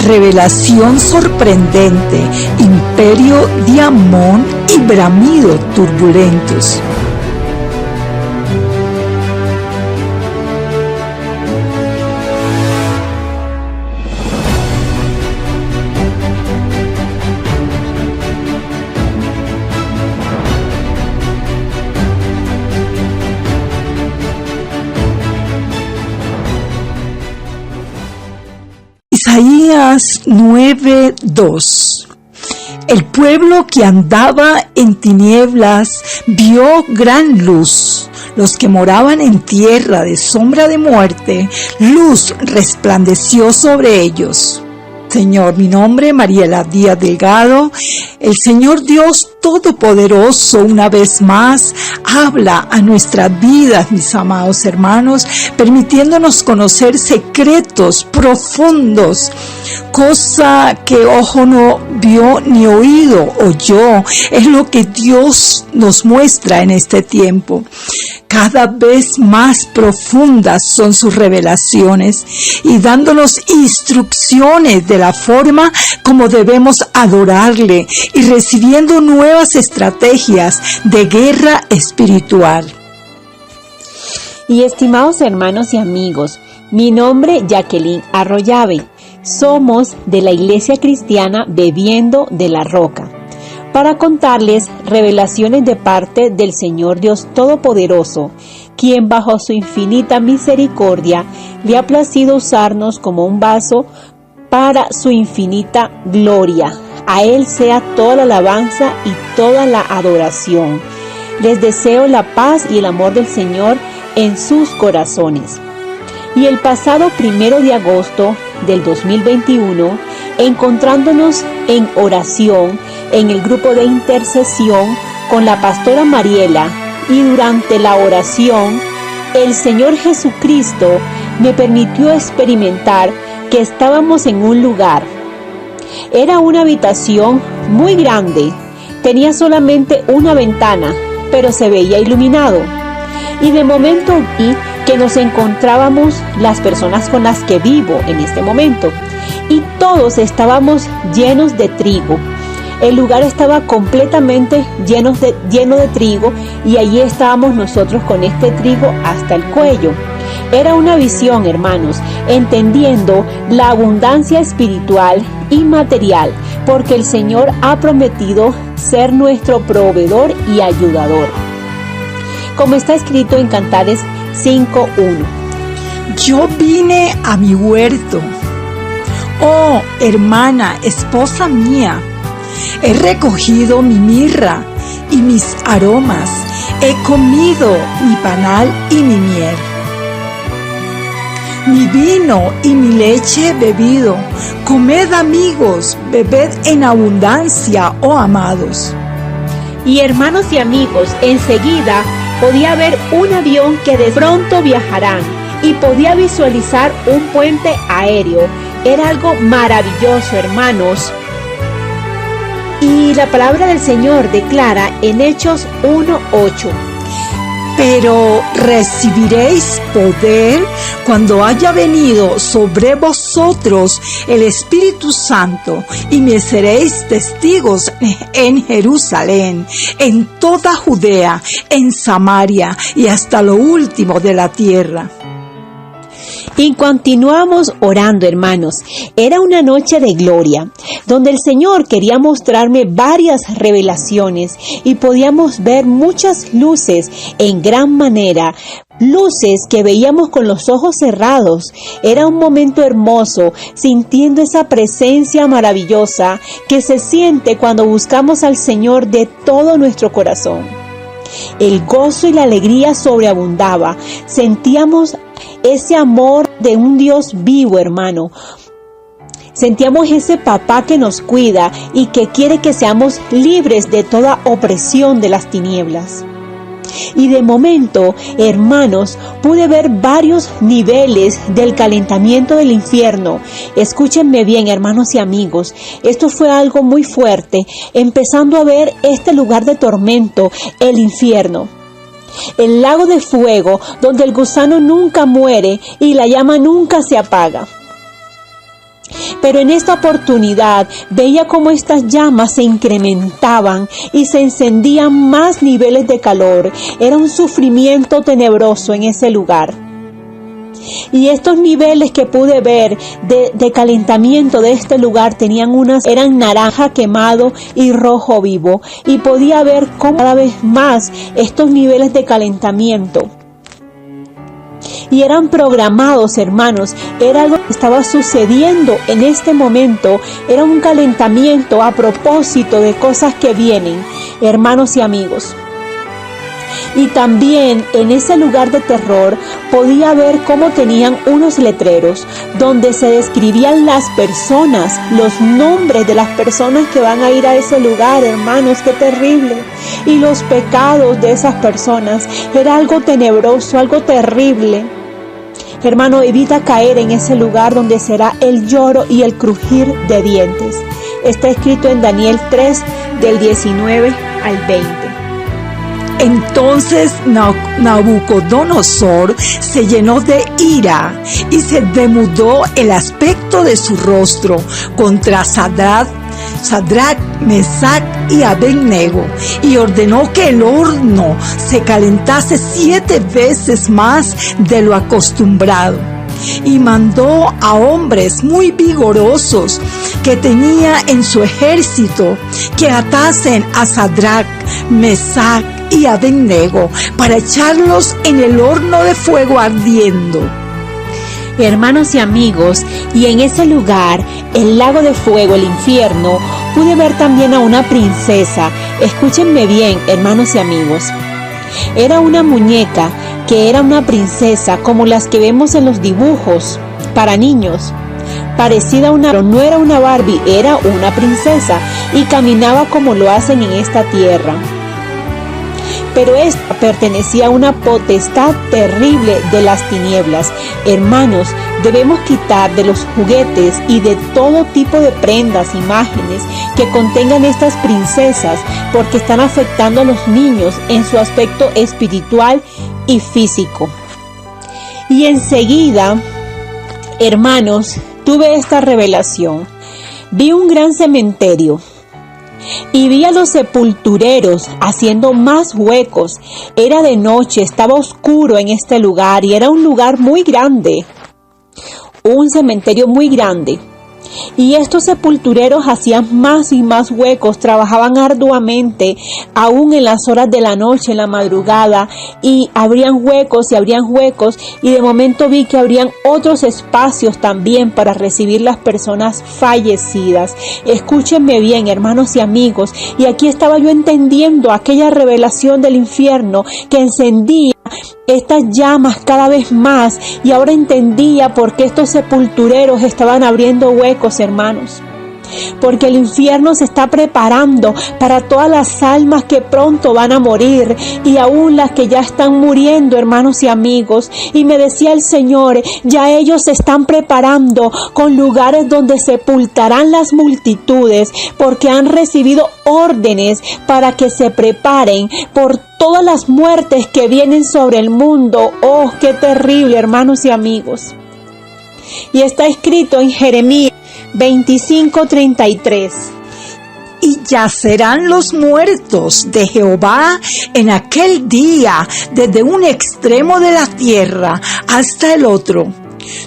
Revelación sorprendente, imperio de Amón y bramido turbulentos. Isaías 9:2. El pueblo que andaba en tinieblas vio gran luz. Los que moraban en tierra de sombra de muerte, luz resplandeció sobre ellos. Señor, mi nombre, Mariela Díaz Delgado. El Señor Dios Todopoderoso, una vez más, habla a nuestras vidas, mis amados hermanos, permitiéndonos conocer secretos profundos, cosa que ojo no vio ni oído oyó. Es lo que Dios nos muestra en este tiempo. Cada vez más profundas son sus revelaciones y dándonos instrucciones de la forma como debemos adorarle y recibiendo nuevas estrategias de guerra espiritual. Y estimados hermanos y amigos, mi nombre es Jacqueline Arroyave. Somos de la Iglesia Cristiana Bebiendo de la Roca, para contarles revelaciones de parte del Señor Dios Todopoderoso, quien bajo su infinita misericordia le ha placido usarnos como un vaso para su infinita gloria. A Él sea toda la alabanza y toda la adoración. Les deseo la paz y el amor del Señor en sus corazones. Y el pasado 1 de agosto del 2021, encontrándonos en oración en el grupo de intercesión con la pastora Mariela, y durante la oración, el Señor Jesucristo me permitió experimentar que estábamos en un lugar. Era una habitación muy grande, tenía solamente una ventana, pero se veía iluminado. Y de momento vi que nos encontrábamos las personas con las que vivo en este momento, y todos estábamos llenos de trigo. El lugar estaba completamente lleno de trigo, y allí estábamos nosotros con este trigo hasta el cuello. Era una visión, hermanos, entendiendo la abundancia espiritual y material, porque el Señor ha prometido ser nuestro proveedor y ayudador. Como está escrito en Cantares 5:1. Yo vine a mi huerto, oh hermana, esposa mía, he recogido mi mirra y mis aromas, he comido mi panal y mi miel. Mi vino y mi leche he bebido, comed amigos, bebed en abundancia, oh amados. Y hermanos y amigos, enseguida podía ver un avión que de pronto viajará y podía visualizar un puente aéreo. Era algo maravilloso, hermanos. Y la palabra del Señor declara en Hechos 1:8. Pero recibiréis poder cuando haya venido sobre vosotros el Espíritu Santo, y me seréis testigos en Jerusalén, en toda Judea, en Samaria y hasta lo último de la tierra. Y continuamos orando, hermanos. Era una noche de gloria, donde el Señor quería mostrarme varias revelaciones y podíamos ver muchas luces en gran manera, luces que veíamos con los ojos cerrados. Era un momento hermoso, sintiendo esa presencia maravillosa que se siente cuando buscamos al Señor de todo nuestro corazón. El gozo y la alegría sobreabundaba. Sentíamos ese amor de un Dios vivo, hermano. Sentíamos ese papá que nos cuida y que quiere que seamos libres de toda opresión de las tinieblas. Y de momento, hermanos, pude ver varios niveles del calentamiento del infierno. Escúchenme bien, hermanos y amigos, esto fue algo muy fuerte, empezando a ver este lugar de tormento, el infierno. El lago de fuego, donde el gusano nunca muere y la llama nunca se apaga. Pero en esta oportunidad veía cómo estas llamas se incrementaban y se encendían más niveles de calor. Era un sufrimiento tenebroso en ese lugar. Y estos niveles que pude ver de calentamiento de este lugar eran naranja quemado y rojo vivo. Y podía ver cómo cada vez más estos niveles de calentamiento. Y eran programados, hermanos, era algo que estaba sucediendo en este momento, era un calentamiento a propósito de cosas que vienen, hermanos y amigos. Y también en ese lugar de terror podía ver cómo tenían unos letreros donde se describían las personas, los nombres de las personas que van a ir a ese lugar, hermanos, qué terrible. Y los pecados de esas personas, era algo tenebroso, algo terrible. Hermano, evita caer en ese lugar donde será el lloro y el crujir de dientes. Está escrito en Daniel 3, del 19 al 20. Entonces Nabucodonosor se llenó de ira y se demudó el aspecto de su rostro contra Sadrach, Mesach y Abednego, y ordenó que el horno se calentase 7 veces más de lo acostumbrado. Y mandó a hombres muy vigorosos que tenía en su ejército que atasen a Sadrach, Mesach y Abednego para echarlos en el horno de fuego ardiendo. Hermanos y amigos, y en ese lugar, el lago de fuego, el infierno, pude ver también a una princesa. Escúchenme bien, hermanos y amigos. Era una muñeca que era una princesa como las que vemos en los dibujos para niños. Parecida a pero no era una Barbie, era una princesa y caminaba como lo hacen en esta tierra. Pero esta pertenecía a una potestad terrible de las tinieblas. Hermanos, debemos quitar de los juguetes y de todo tipo de prendas, imágenes que contengan estas princesas, porque están afectando a los niños en su aspecto espiritual y físico. Y enseguida, hermanos, tuve esta revelación. Vi un gran cementerio. Y vi a los sepultureros haciendo más huecos. Era de noche, estaba oscuro en este lugar y era un lugar muy grande. Un cementerio muy grande. Y estos sepultureros hacían más y más huecos, trabajaban arduamente, aún en las horas de la noche, en la madrugada, y abrían huecos, y de momento vi que abrían otros espacios también para recibir las personas fallecidas. Escúchenme bien, hermanos y amigos, y aquí estaba yo entendiendo aquella revelación del infierno que encendía estas llamas cada vez más, y ahora entendía por qué estos sepultureros estaban abriendo huecos, hermanos. Porque el infierno se está preparando para todas las almas que pronto van a morir y aún las que ya están muriendo, hermanos y amigos. Y me decía el Señor, ya ellos se están preparando con lugares donde sepultarán las multitudes, porque han recibido órdenes para que se preparen por todas las muertes que vienen sobre el mundo. ¡Oh, qué terrible, hermanos y amigos! Y está escrito en Jeremías 25:33. Y yacerán los muertos de Jehová en aquel día desde un extremo de la tierra hasta el otro.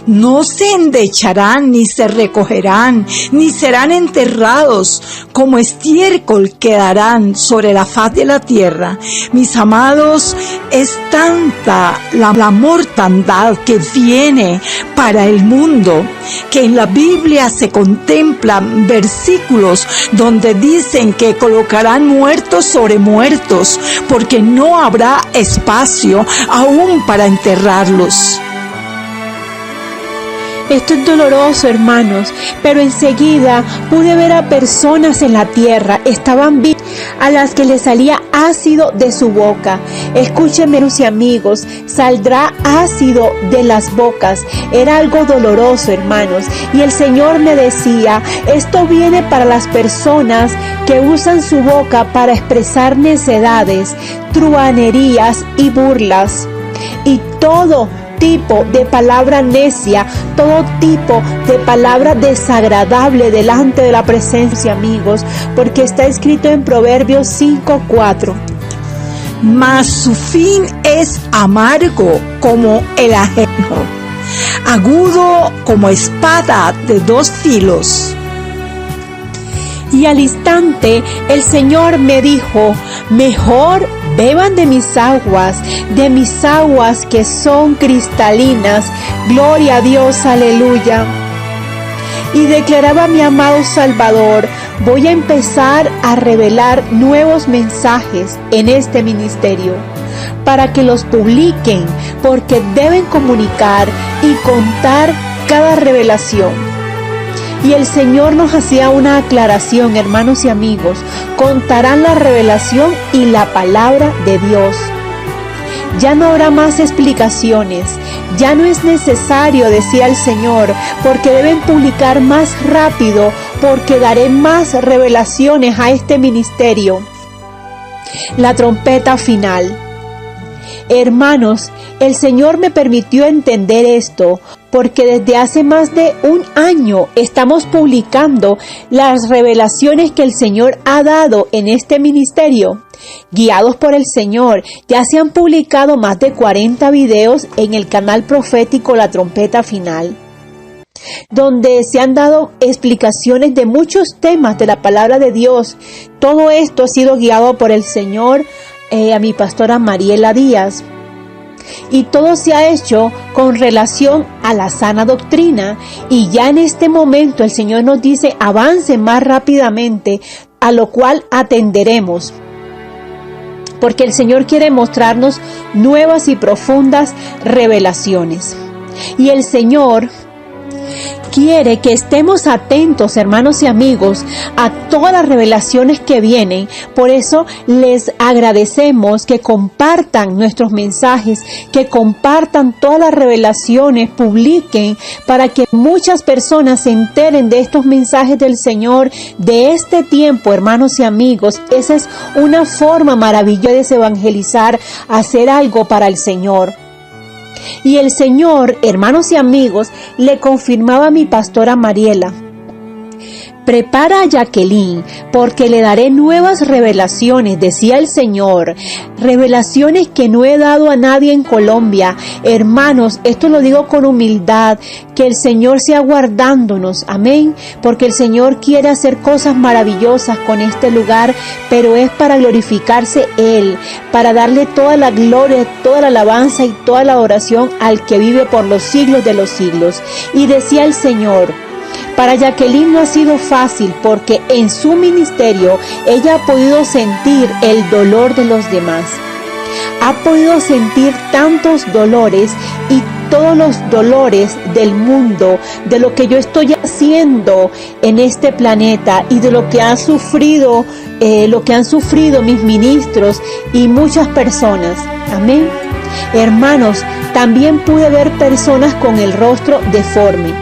No se endecharán, ni se recogerán, ni serán enterrados, como estiércol quedarán sobre la faz de la tierra. Mis amados, es tanta la mortandad que viene para el mundo, que en la Biblia se contemplan versículos donde dicen que colocarán muertos sobre muertos, porque no habrá espacio aún para enterrarlos. Esto es doloroso, hermanos, pero enseguida pude ver a personas en la tierra, estaban vivas, a las que les salía ácido de su boca. Escúchenme, hermanos y amigos, saldrá ácido de las bocas. Era algo doloroso, hermanos, y el Señor me decía, esto viene para las personas que usan su boca para expresar necedades, truhanerías y burlas, y todo tipo de palabra necia, todo tipo de palabra desagradable delante de la presencia, amigos, porque está escrito en Proverbios 5:4. Mas su fin es amargo como el ajenjo, agudo como espada de 2 filos. Y al instante el Señor me dijo, mejor beban de mis aguas que son cristalinas. Gloria a Dios, aleluya. Y declaraba mi amado Salvador, voy a empezar a revelar nuevos mensajes en este ministerio para que los publiquen, porque deben comunicar y contar cada revelación. Y el Señor nos hacía una aclaración, hermanos y amigos, contarán la revelación y la palabra de Dios. Ya no habrá más explicaciones, ya no es necesario, decía el Señor, porque deben publicar más rápido, porque daré más revelaciones a este ministerio. La trompeta final. Hermanos, el Señor me permitió entender esto, porque desde hace más de 1 año estamos publicando las revelaciones que el Señor ha dado en este ministerio. Guiados por el Señor, ya se han publicado más de 40 videos en el canal profético La Trompeta Final, donde se han dado explicaciones de muchos temas de la palabra de Dios. Todo esto ha sido guiado por el Señor, a mi pastora Mariela Díaz. Y todo se ha hecho con relación a la sana doctrina, y ya en este momento el Señor nos dice avance más rápidamente, a lo cual atenderemos, porque el Señor quiere mostrarnos nuevas y profundas revelaciones, y el Señor quiere que estemos atentos, hermanos y amigos, a todas las revelaciones que vienen. Por eso les agradecemos que compartan nuestros mensajes, que compartan todas las revelaciones, publiquen, para que muchas personas se enteren de estos mensajes del Señor, de este tiempo, hermanos y amigos. Esa es una forma maravillosa de evangelizar, hacer algo para el Señor. Y el Señor, hermanos y amigos, le confirmaba a mi pastora Mariela, prepara a Jacqueline, porque le daré nuevas revelaciones, decía el Señor, revelaciones que no he dado a nadie en Colombia. Hermanos, esto lo digo con humildad, que el Señor sea guardándonos, amén, porque el Señor quiere hacer cosas maravillosas con este lugar, pero es para glorificarse Él, para darle toda la gloria, toda la alabanza y toda la adoración al que vive por los siglos de los siglos. Y decía el Señor, para Jacqueline no ha sido fácil, porque en su ministerio ella ha podido sentir el dolor de los demás. Ha podido sentir tantos dolores y todos los dolores del mundo, de lo que yo estoy haciendo en este planeta y de lo que han sufrido mis ministros y muchas personas. Amén. Hermanos, también pude ver personas con el rostro deforme.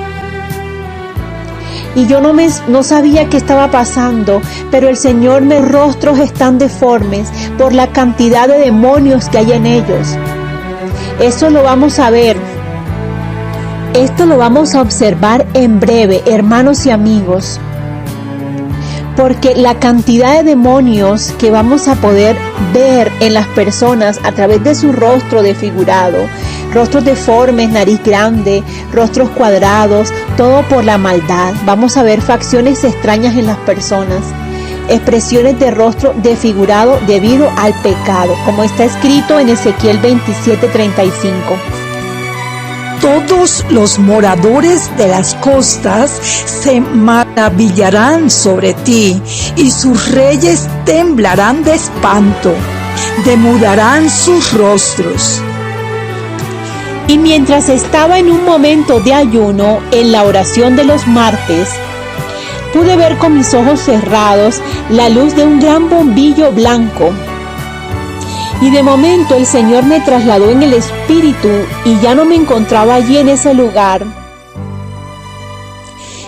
Y yo no sabía qué estaba pasando, pero el Señor, mis rostros están deformes por la cantidad de demonios que hay en ellos. Eso lo vamos a ver. Esto lo vamos a observar en breve, hermanos y amigos. Porque la cantidad de demonios que vamos a poder ver en las personas a través de su rostro desfigurado, rostros deformes, nariz grande, rostros cuadrados, todo por la maldad. Vamos a ver facciones extrañas en las personas, expresiones de rostro desfigurado debido al pecado, como está escrito en Ezequiel 27:35. Todos los moradores de las costas se maravillarán sobre ti, y sus reyes temblarán de espanto, demudarán sus rostros. Y mientras estaba en un momento de ayuno en la oración de los martes, pude ver con mis ojos cerrados la luz de un gran bombillo blanco. Y de momento el Señor me trasladó en el espíritu y ya no me encontraba allí en ese lugar,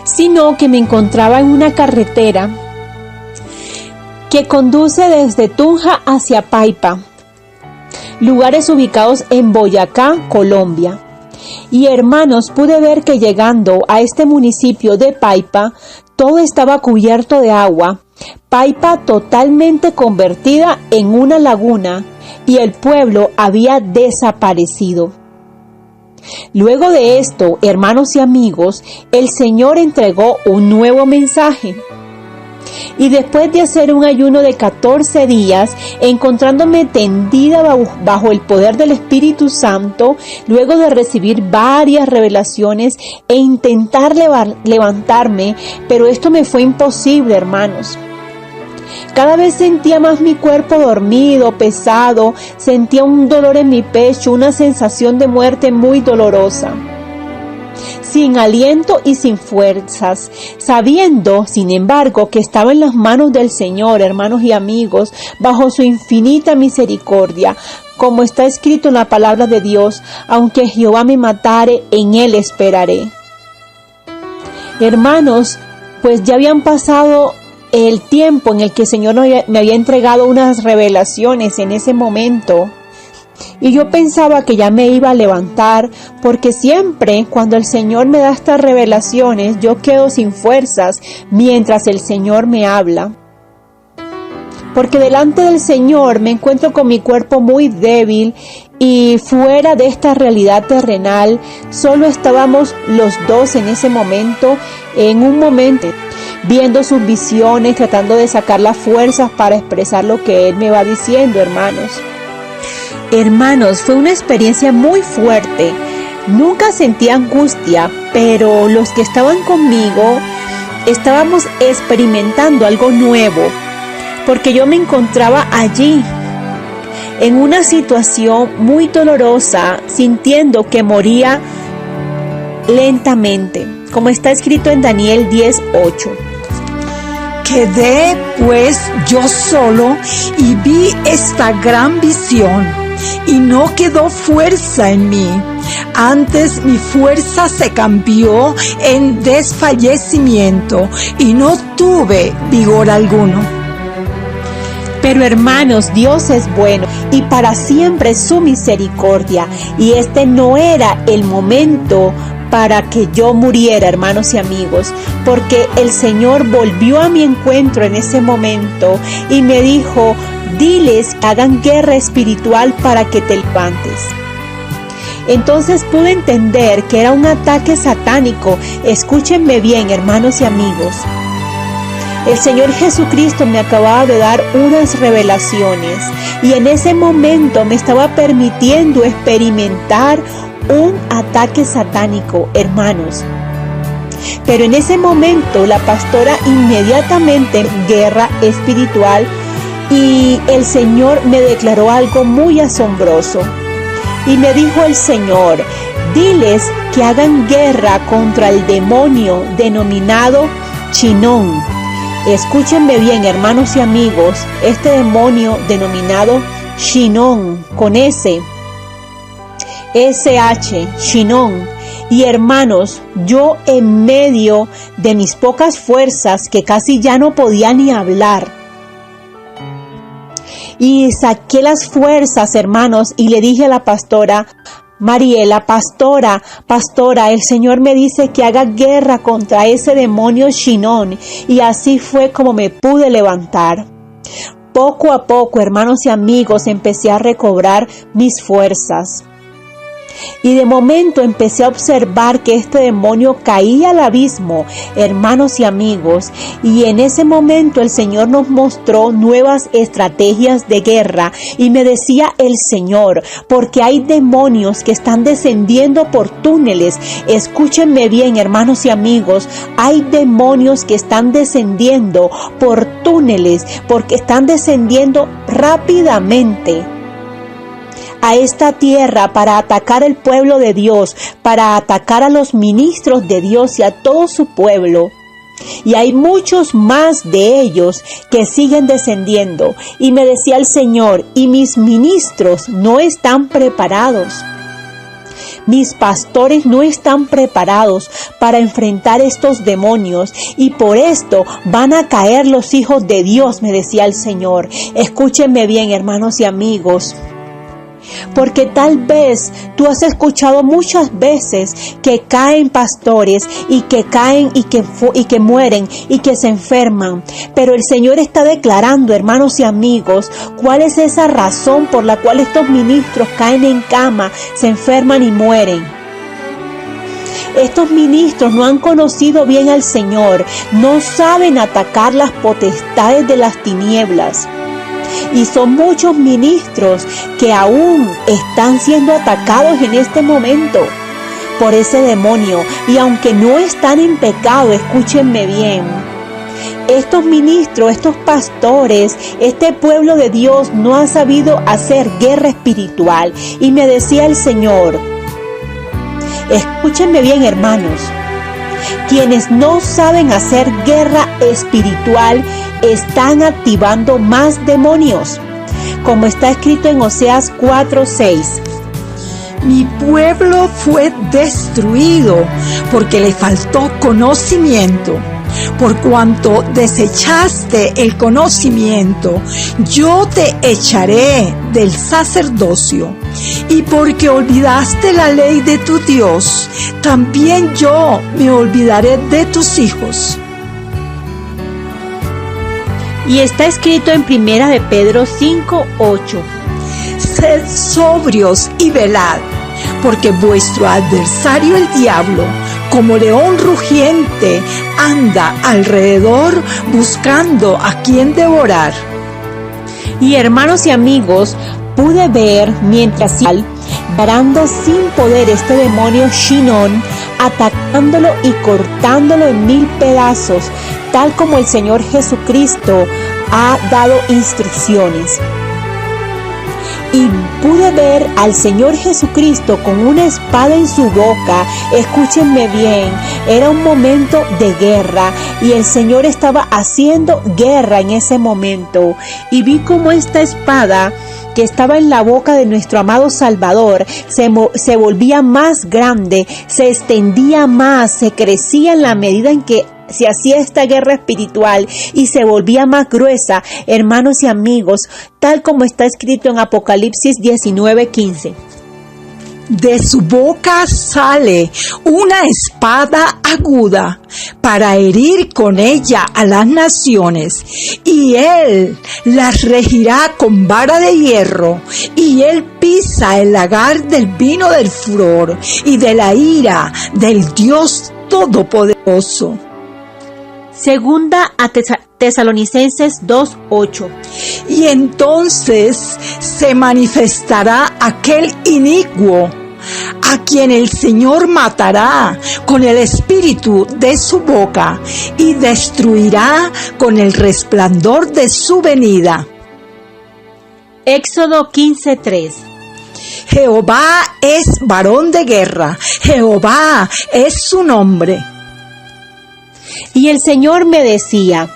sino que me encontraba en una carretera que conduce desde Tunja hacia Paipa, lugares ubicados en Boyacá, Colombia. Y hermanos, pude ver que llegando a este municipio de Paipa, todo estaba cubierto de agua, Paipa totalmente convertida en una laguna, y el pueblo había desaparecido. Luego de esto, hermanos y amigos, el Señor entregó un nuevo mensaje. Y después de hacer un ayuno de 14 días, encontrándome tendida bajo el poder del Espíritu Santo, luego de recibir varias revelaciones e intentar levantarme, pero esto me fue imposible, hermanos. Cada vez sentía más mi cuerpo dormido, pesado, sentía un dolor en mi pecho, una sensación de muerte muy dolorosa. Sin aliento y sin fuerzas, sabiendo, sin embargo, que estaba en las manos del Señor, hermanos y amigos, bajo su infinita misericordia, como está escrito en la palabra de Dios, aunque Jehová me matare, en él esperaré. Hermanos, pues ya habían pasado el tiempo en el que el Señor me había entregado unas revelaciones en ese momento. Y yo pensaba que ya me iba a levantar, porque siempre cuando el Señor me da estas revelaciones, yo quedo sin fuerzas mientras el Señor me habla. Porque delante del Señor me encuentro con mi cuerpo muy débil y fuera de esta realidad terrenal, solo estábamos los dos en ese momento, en un momento, viendo sus visiones, tratando de sacar las fuerzas para expresar lo que Él me va diciendo, hermanos. Hermanos, fue una experiencia muy fuerte. Nunca sentí angustia, pero los que estaban conmigo estábamos experimentando algo nuevo, porque yo me encontraba allí, en una situación muy dolorosa, sintiendo que moría lentamente, como está escrito en Daniel 10:8. Quedé pues yo solo y vi esta gran visión, y no quedó fuerza en mí. Antes mi fuerza se cambió en desfallecimiento y no tuve vigor alguno. Pero hermanos, Dios es bueno y para siempre es su misericordia, y este no era el momento para que yo muriera, hermanos y amigos, porque el Señor volvió a mi encuentro en ese momento y me dijo: diles que hagan guerra espiritual para que te levantes. Entonces pude entender que era un ataque satánico. Escúchenme bien, hermanos y amigos. El Señor Jesucristo me acababa de dar unas revelaciones y en ese momento me estaba permitiendo experimentar un ataque satánico, hermanos. Pero en ese momento la pastora inmediatamente guerra espiritual, y el Señor me declaró algo muy asombroso. Y me dijo el Señor: diles que hagan guerra contra el demonio denominado Chinón. Escúchenme bien, hermanos y amigos, este demonio denominado Chinón, con S, SH, Chinón. Y hermanos, yo en medio de mis pocas fuerzas, que casi ya no podía ni hablar, y saqué las fuerzas, hermanos, y le dije a la pastora: Mariela, pastora, el Señor me dice que haga guerra contra ese demonio Chinón. Y así fue como me pude levantar. Poco a poco, hermanos y amigos, empecé a recobrar mis fuerzas. Y de momento empecé a observar que este demonio caía al abismo, hermanos y amigos, y en ese momento el Señor nos mostró nuevas estrategias de guerra, y me decía el Señor: porque hay demonios que están descendiendo por túneles. Escúchenme bien, hermanos y amigos, hay demonios que están descendiendo por túneles, porque están descendiendo rápidamente. a esta tierra para atacar el pueblo de Dios, para atacar a los ministros de Dios y a todo su pueblo. Y hay muchos más de ellos que siguen descendiendo. Y me decía el Señor, y mis ministros no están preparados. Mis pastores no están preparados para enfrentar estos demonios y por esto van a caer los hijos de Dios, me decía el Señor. Escúchenme bien, hermanos y amigos. Porque tal vez tú has escuchado muchas veces que caen pastores y que caen y que mueren y que se enferman. Pero el Señor está declarando, hermanos y amigos, cuál es esa razón por la cual estos ministros caen en cama, se enferman y mueren. Estos ministros no han conocido bien al Señor, no saben atacar las potestades de las tinieblas. Y son muchos ministros que aún están siendo atacados en este momento por ese demonio. Y aunque no están en pecado, escúchenme bien, estos ministros, estos pastores, este pueblo de Dios no ha sabido hacer guerra espiritual. Y me decía el Señor, escúchenme bien, hermanos, quienes no saben hacer guerra espiritual están activando más demonios, como está escrito en Oseas 4:6. Mi pueblo fue destruido porque le faltó conocimiento. Por cuanto desechaste el conocimiento, yo te echaré del sacerdocio. Y porque olvidaste la ley de tu Dios, también yo me olvidaré de tus hijos. Y está escrito en 1 de Pedro 5:8. Sed sobrios y velad, porque vuestro adversario el diablo, como león rugiente, anda alrededor buscando a quien devorar. Y hermanos y amigos, pude ver mientras varando sin poder este demonio Shinón, atacándolo y cortándolo en 1000 pedazos, tal como el Señor Jesucristo ha dado instrucciones. Y pude ver al Señor Jesucristo con una espada en su boca. Escúchenme bien, era un momento de guerra y el Señor estaba haciendo guerra en ese momento. Y vi cómo esta espada que estaba en la boca de nuestro amado Salvador se volvía más grande, se extendía más, se crecía en la medida en que se hacía esta guerra espiritual y se volvía más gruesa, hermanos y amigos, tal como está escrito en Apocalipsis 19:15. De su boca sale una espada aguda para herir con ella a las naciones, y él las regirá con vara de hierro, y él pisa el lagar del vino del furor y de la ira del Dios Todopoderoso. Segunda a Tesalonicenses 2:8. Y entonces se manifestará aquel inicuo, a quien el Señor matará con el espíritu de su boca y destruirá con el resplandor de su venida. Éxodo 15:3. Jehová es varón de guerra, Jehová es su nombre. Y el Señor me decía,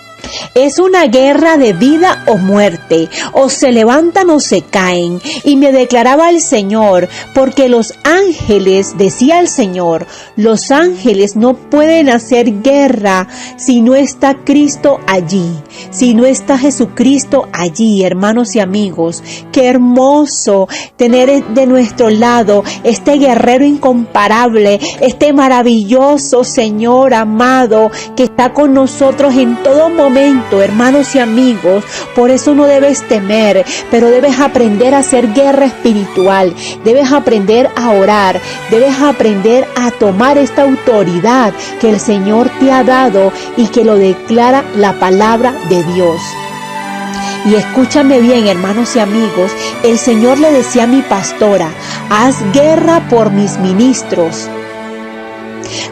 es una guerra de vida o muerte, o se levantan o se caen. Y me declaraba el Señor, porque los ángeles, decía el Señor, los ángeles no pueden hacer guerra si no está Cristo allí, si no está Jesucristo allí, hermanos y amigos. Qué hermoso tener de nuestro lado este guerrero incomparable, este maravilloso Señor amado que está con nosotros en todo momento, hermanos y amigos. Por eso no debes temer, pero debes aprender a hacer guerra espiritual, debes aprender a orar, debes aprender a tomar esta autoridad que el Señor te ha dado y que lo declara la palabra de Dios. Y escúchame bien, hermanos y amigos, el Señor le decía a mi pastora, haz guerra por mis ministros,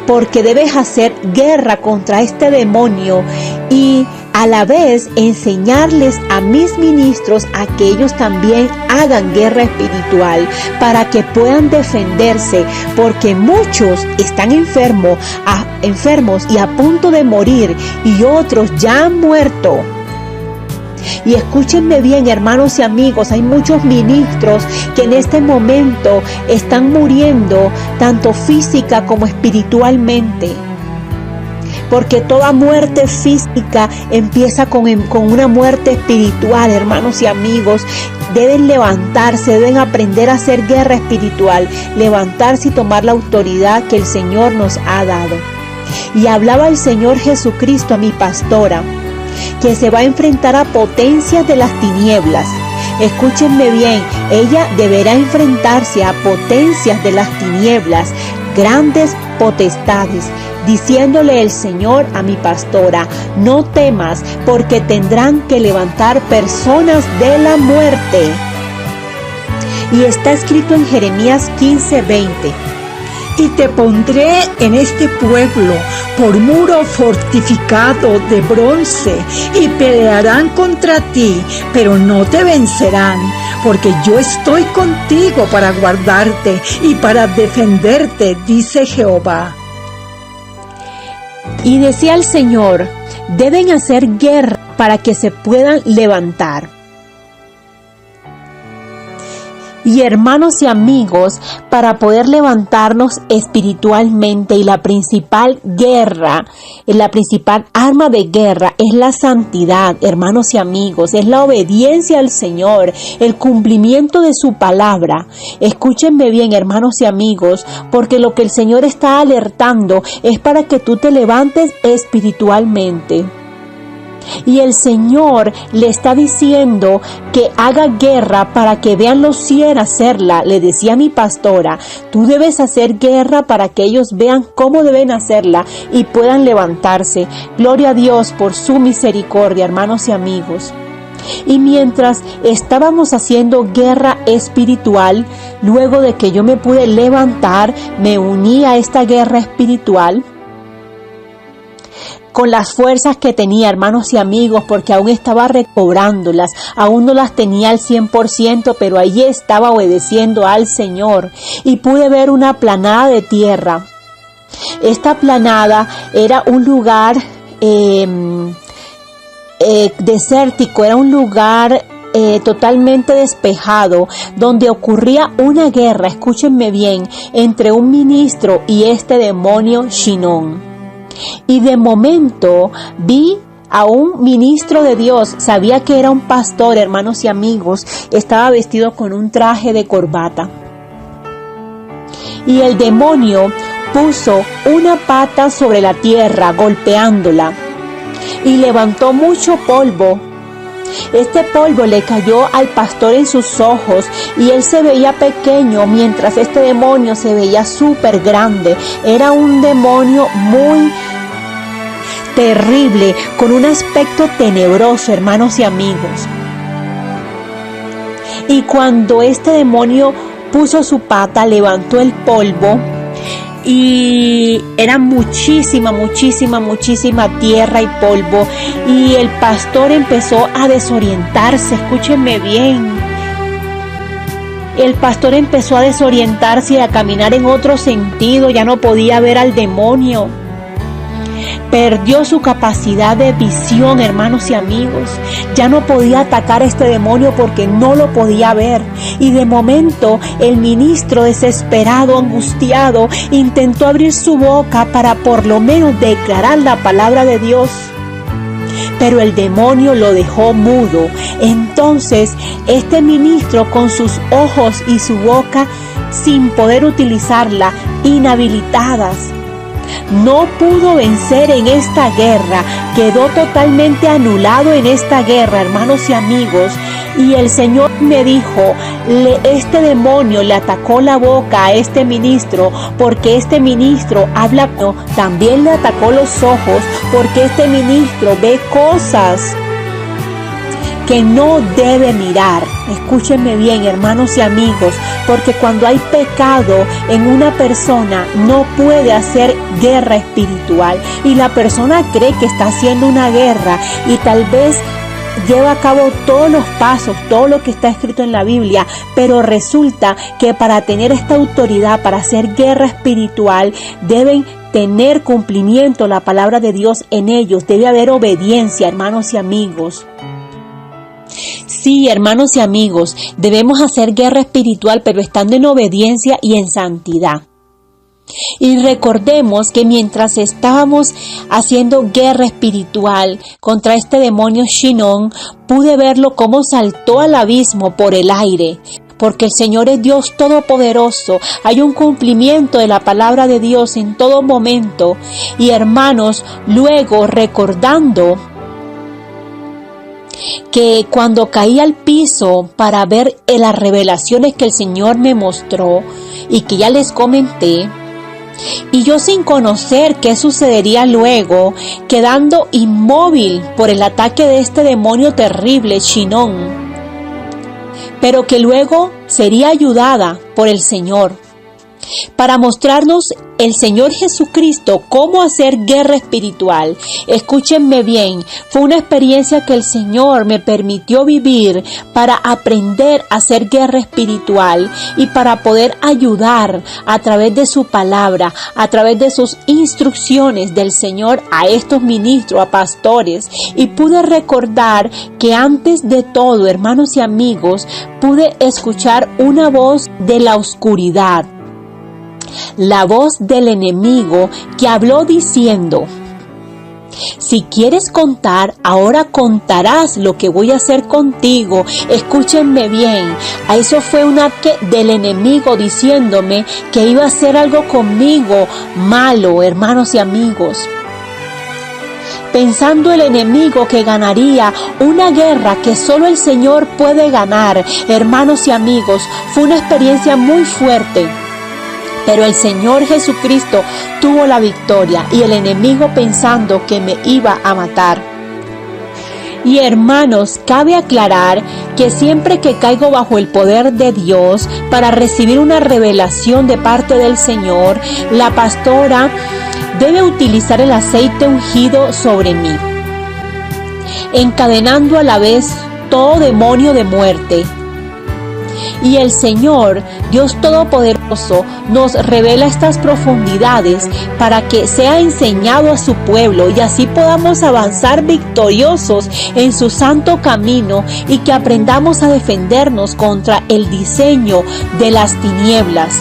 porque debes hacer guerra contra este demonio y a la vez enseñarles a mis ministros a que ellos también hagan guerra espiritual para que puedan defenderse, porque muchos están enfermos y a punto de morir, y otros ya han muerto. Y escúchenme bien, hermanos y amigos, hay muchos ministros que en este momento están muriendo, tanto física como espiritualmente. Porque toda muerte física empieza con una muerte espiritual, hermanos y amigos. Deben levantarse, deben aprender a hacer guerra espiritual, levantarse y tomar la autoridad que el Señor nos ha dado. Y hablaba el Señor Jesucristo a mi pastora, que se va a enfrentar a potencias de las tinieblas. Escúchenme bien, ella deberá enfrentarse a potencias de las tinieblas, grandes potestades, diciéndole el Señor a mi pastora: no temas, porque tendrán que levantar personas de la muerte. Y está escrito en Jeremías 15:20. Y te pondré en este pueblo por muro fortificado de bronce, y pelearán contra ti, pero no te vencerán, porque yo estoy contigo para guardarte y para defenderte, dice Jehová. Y decía el Señor: deben hacer guerra para que se puedan levantar. Y hermanos y amigos, para poder levantarnos espiritualmente, y la principal guerra, la principal arma de guerra es la santidad, hermanos y amigos, es la obediencia al Señor, el cumplimiento de su palabra. Escúchenme bien, hermanos y amigos, porque lo que el Señor está alertando es para que tú te levantes espiritualmente. Y el Señor le está diciendo que haga guerra para que vean los cielos hacerla. Le decía a mi pastora: tú debes hacer guerra para que ellos vean cómo deben hacerla y puedan levantarse. Gloria a Dios por su misericordia, hermanos y amigos. Y mientras estábamos haciendo guerra espiritual, luego de que yo me pude levantar, me uní a esta guerra espiritual con las fuerzas que tenía, hermanos y amigos, porque aún estaba recobrándolas, aún no las tenía al 100%, pero allí estaba obedeciendo al Señor, y pude ver una aplanada de tierra. Esta aplanada era un lugar desértico, era un lugar totalmente despejado, donde ocurría una guerra, escúchenme bien, entre un ministro y este demonio Shinón. Y de momento vi a un ministro de Dios, sabía que era un pastor, hermanos y amigos, estaba vestido con un traje de corbata. Y el demonio puso una pata sobre la tierra, golpeándola, y levantó mucho polvo. Este polvo le cayó al pastor en sus ojos, y él se veía pequeño, mientras este demonio se veía súper grande. Era un demonio muy terrible, con un aspecto tenebroso, hermanos y amigos. Y cuando este demonio puso su pata, levantó el polvo, y era muchísima tierra y polvo, y el pastor empezó a desorientarse. Escúchenme bien, el pastor empezó a desorientarse y a caminar en otro sentido, ya no podía ver al demonio. Perdió su capacidad de visión, hermanos y amigos. Ya no podía atacar a este demonio porque no lo podía ver. Y de momento el ministro, desesperado, angustiado, intentó abrir su boca para por lo menos declarar la palabra de Dios. Pero el demonio lo dejó mudo. Entonces este ministro, con sus ojos y su boca sin poder utilizarla, inhabilitadas, no pudo vencer en esta guerra, quedó totalmente anulado en esta guerra, hermanos y amigos. Y el Señor me dijo, este demonio le atacó la boca a este ministro, porque este ministro habla, también le atacó los ojos, porque este ministro ve cosas que no debe mirar. Escúchenme bien, hermanos y amigos, porque cuando hay pecado en una persona no puede hacer guerra espiritual, y la persona cree que está haciendo una guerra y tal vez lleva a cabo todos los pasos, todo lo que está escrito en la Biblia, pero resulta que para tener esta autoridad, para hacer guerra espiritual, deben tener cumplimiento la palabra de Dios en ellos. Debe haber obediencia, hermanos y amigos. Sí, hermanos y amigos, debemos hacer guerra espiritual, pero estando en obediencia y en santidad. Y recordemos que mientras estábamos haciendo guerra espiritual contra este demonio Shinon, pude verlo cómo saltó al abismo por el aire. Porque el Señor es Dios todopoderoso. Hay un cumplimiento de la palabra de Dios en todo momento. Y hermanos, luego recordando que cuando caí al piso para ver las revelaciones que el Señor me mostró y que ya les comenté, y yo sin conocer qué sucedería luego, quedando inmóvil por el ataque de este demonio terrible, Shinon, pero que luego sería ayudada por el Señor para mostrarnos el Señor Jesucristo cómo hacer guerra espiritual. Escúchenme bien, fue una experiencia que el Señor me permitió vivir para aprender a hacer guerra espiritual y para poder ayudar a través de su palabra, a través de sus instrucciones del Señor a estos ministros, a pastores. Y pude recordar que antes de todo, hermanos y amigos, pude escuchar una voz de la oscuridad. La voz del enemigo que habló diciendo: si quieres contar, ahora contarás lo que voy a hacer contigo. Escúchenme bien, a eso fue un ataque del enemigo diciéndome que iba a hacer algo conmigo malo, hermanos y amigos. Pensando el enemigo que ganaría una guerra que solo el Señor puede ganar, hermanos y amigos, fue una experiencia muy fuerte. Pero el Señor Jesucristo tuvo la victoria y el enemigo pensando que me iba a matar. Y hermanos, cabe aclarar que siempre que caigo bajo el poder de Dios para recibir una revelación de parte del Señor, la pastora debe utilizar el aceite ungido sobre mí, encadenando a la vez todo demonio de muerte. Y el Señor, Dios Todopoderoso, nos revela estas profundidades para que sea enseñado a su pueblo y así podamos avanzar victoriosos en su santo camino y que aprendamos a defendernos contra el diseño de las tinieblas.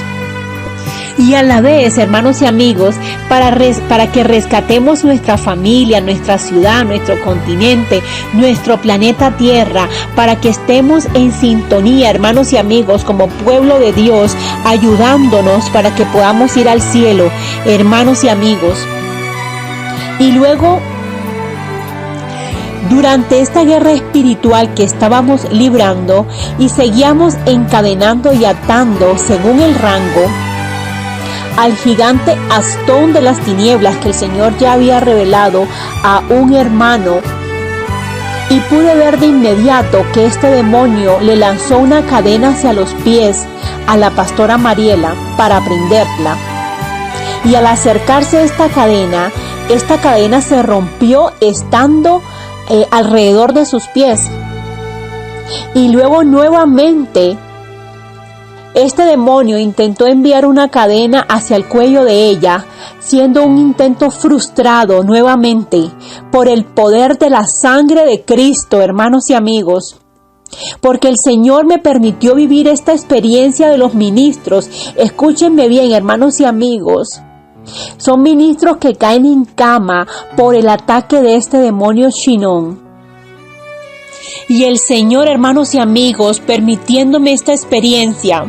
Y a la vez, hermanos y amigos, para que rescatemos nuestra familia, nuestra ciudad, nuestro continente, nuestro planeta Tierra, para que estemos en sintonía, hermanos y amigos, como pueblo de Dios, ayudándonos para que podamos ir al cielo, hermanos y amigos. Y luego, durante esta guerra espiritual que estábamos librando y seguíamos encadenando y atando según el rango, al gigante Astón de las tinieblas que el Señor ya había revelado a un hermano, y pude ver de inmediato que este demonio le lanzó una cadena hacia los pies a la pastora Mariela para prenderla. Y al acercarse a esta cadena se rompió estando alrededor de sus pies. Y luego nuevamente este demonio intentó enviar una cadena hacia el cuello de ella, siendo un intento frustrado nuevamente por el poder de la sangre de Cristo, hermanos y amigos. Porque el Señor me permitió vivir esta experiencia de los ministros. Escúchenme bien, hermanos y amigos. Son ministros que caen en cama por el ataque de este demonio Shinon. Y el Señor, hermanos y amigos, permitiéndome esta experiencia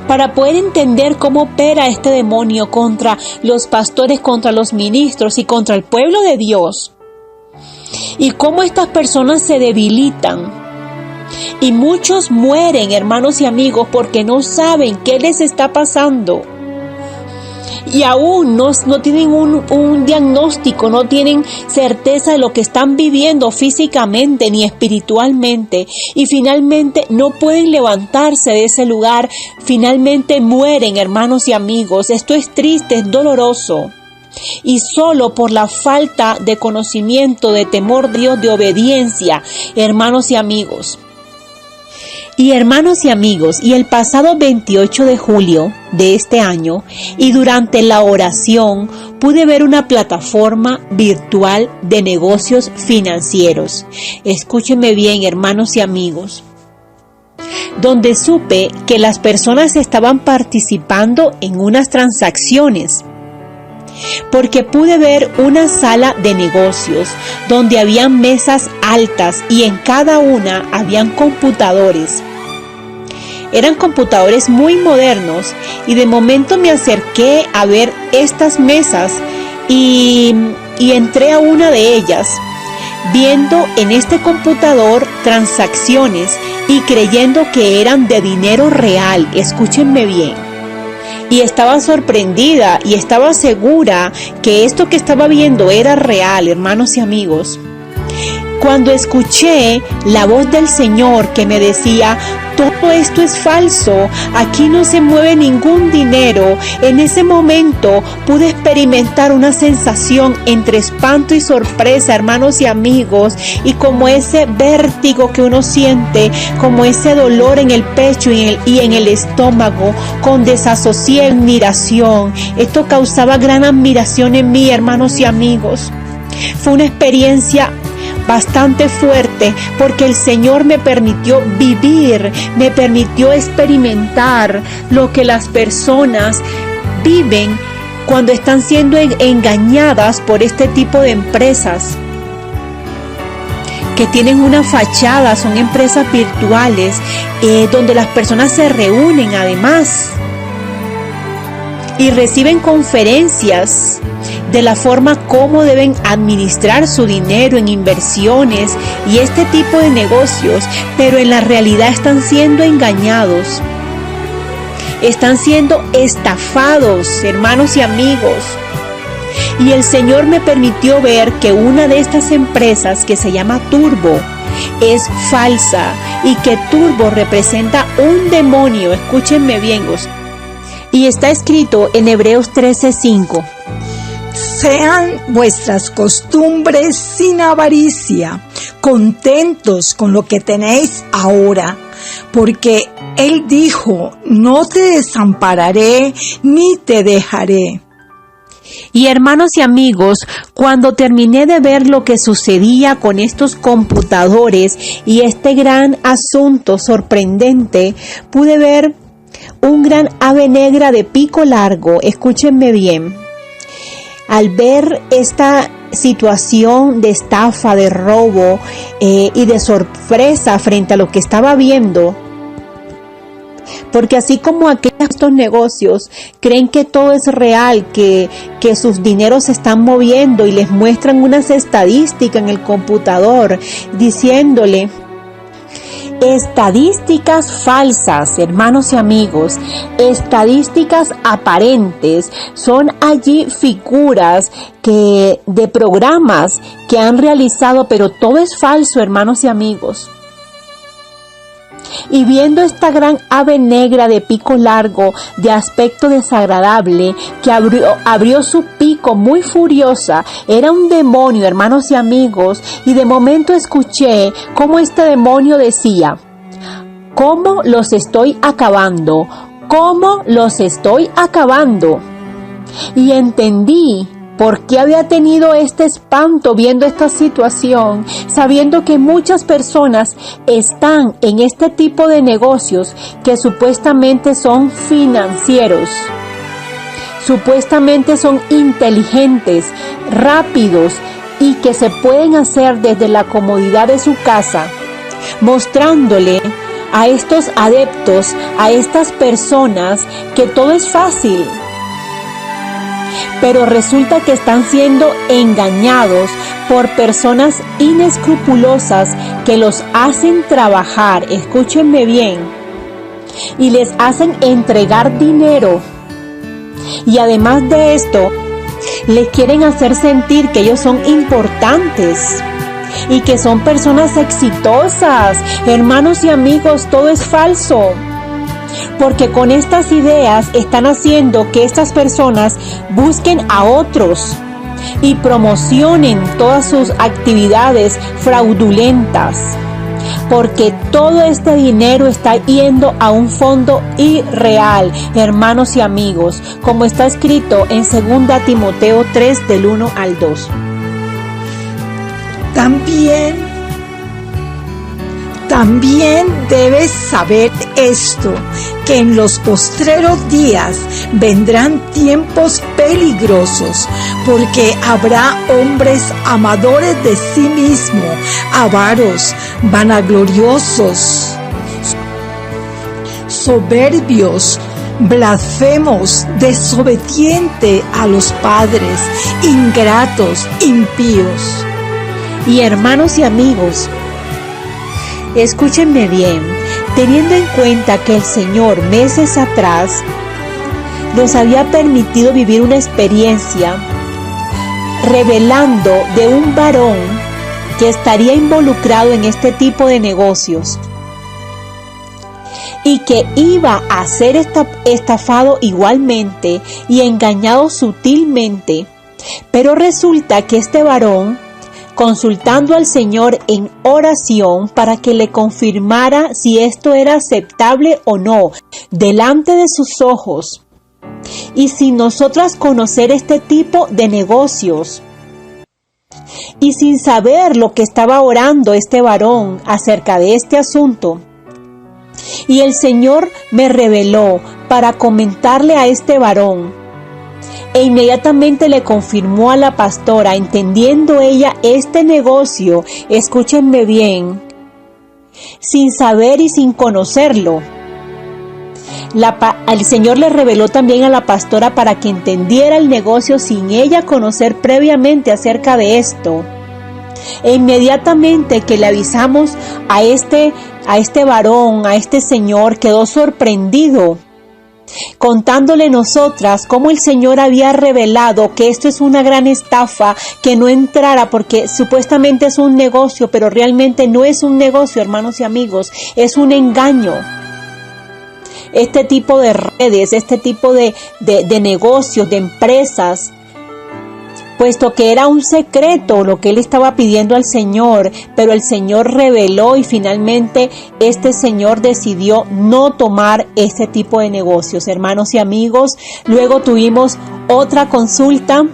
para poder entender cómo opera este demonio contra los pastores, contra los ministros y contra el pueblo de Dios. Y cómo estas personas se debilitan. Y muchos mueren, hermanos y amigos, porque no saben qué les está pasando. y aún no tienen un diagnóstico, no tienen certeza de lo que están viviendo físicamente ni espiritualmente, y finalmente no pueden levantarse de ese lugar, finalmente mueren, hermanos y amigos. Esto es triste, es doloroso. Y solo por la falta de conocimiento, de temor de Dios, de obediencia, hermanos y amigos. Y hermanos y amigos, y el pasado 28 de julio de este año, y durante la oración, pude ver una plataforma virtual de negocios financieros. Escúchenme bien, hermanos y amigos, donde supe que las personas estaban participando en unas transacciones. Porque pude ver una sala de negocios donde habían mesas altas y en cada una habían computadores. Eran computadores muy modernos y de momento me acerqué a ver estas mesas y entré a una de ellas, viendo en este computador transacciones y creyendo que eran de dinero real. Escúchenme bien. Y estaba sorprendida y estaba segura que esto que estaba viendo era real, hermanos y amigos. Cuando escuché la voz del Señor que me decía: todo esto es falso, aquí no se mueve ningún dinero, en ese momento pude experimentar una sensación entre espanto y sorpresa, hermanos y amigos, y como ese vértigo que uno siente, como ese dolor en el pecho y en el estómago, con desasosiego, admiración. Esto causaba gran admiración en mí, hermanos y amigos. Fue una experiencia bastante fuerte, porque el Señor me permitió vivir, me permitió experimentar lo que las personas viven cuando están siendo engañadas por este tipo de empresas que tienen una fachada. Son empresas virtuales donde las personas se reúnen además y reciben conferencias de la forma como deben administrar su dinero en inversiones y este tipo de negocios, pero en la realidad están siendo engañados, están siendo estafados, hermanos y amigos. Y el Señor me permitió ver que una de estas empresas, que se llama Turbo, es falsa y que Turbo representa un demonio. Escúchenme bien, y está escrito en Hebreos 13:5. Sean vuestras costumbres sin avaricia, contentos con lo que tenéis ahora, porque Él dijo: no te desampararé ni te dejaré. Y hermanos y amigos, cuando terminé de ver lo que sucedía con estos computadores y este gran asunto sorprendente, pude ver un gran ave negra de pico largo. Escúchenme bien. Al ver esta situación de estafa, de robo y de sorpresa frente a lo que estaba viendo, porque así como estos negocios creen que todo es real, que sus dineros se están moviendo y les muestran unas estadísticas en el computador diciéndole estadísticas falsas, hermanos y amigos, estadísticas aparentes. Son allí figuras de programas que han realizado, pero todo es falso, hermanos y amigos. Y viendo esta gran ave negra de pico largo, de aspecto desagradable, que abrió su pico muy furiosa, era un demonio, hermanos y amigos, y de momento escuché cómo este demonio decía: ¿cómo los estoy acabando? ¿Cómo los estoy acabando? Y entendí por qué había tenido este espanto viendo esta situación, sabiendo que muchas personas están en este tipo de negocios que supuestamente son financieros, supuestamente son inteligentes, rápidos y que se pueden hacer desde la comodidad de su casa, mostrándole a estos adeptos, a estas personas, que todo es fácil. Pero resulta que están siendo engañados por personas inescrupulosas que los hacen trabajar, escúchenme bien, y les hacen entregar dinero Y además de esto, les quieren hacer sentir que ellos son importantes y que son personas exitosas. Hermanos y amigos, todo es falso. Porque con estas ideas están haciendo que estas personas busquen a otros y promocionen todas sus actividades fraudulentas. Porque todo este dinero está yendo a un fondo irreal, hermanos y amigos, como está escrito en 2 Timoteo 3 del 1 al 2. También debes saber esto, que en los postreros días vendrán tiempos peligrosos, porque habrá hombres amadores de sí mismos, avaros, vanagloriosos, soberbios, blasfemos, desobedientes a los padres, ingratos, impíos. Y hermanos y amigos, escúchenme bien, teniendo en cuenta que el Señor meses atrás nos había permitido vivir una experiencia revelando de un varón que estaría involucrado en este tipo de negocios y que iba a ser estafado igualmente y engañado sutilmente, pero resulta que este varón, consultando al Señor en oración para que le confirmara si esto era aceptable o no, delante de sus ojos, y sin nosotras conocer este tipo de negocios, y sin saber lo que estaba orando este varón acerca de este asunto, y el Señor me reveló para comentarle a este varón, e inmediatamente le confirmó a la pastora, entendiendo ella este negocio, escúchenme bien, sin saber y sin conocerlo. El Señor le reveló también a la pastora para que entendiera el negocio sin ella conocer previamente acerca de esto. E inmediatamente que le avisamos a este varón, a este señor, quedó sorprendido, contándole nosotras cómo el Señor había revelado que esto es una gran estafa, que no entrara porque supuestamente es un negocio, pero realmente no es un negocio, hermanos y amigos, es un engaño. Este tipo de redes, este tipo de negocios, de empresas, puesto que era un secreto lo que él estaba pidiendo al Señor, pero el Señor reveló y finalmente este señor decidió no tomar este tipo de negocios, hermanos y amigos. Luego tuvimos otra consulta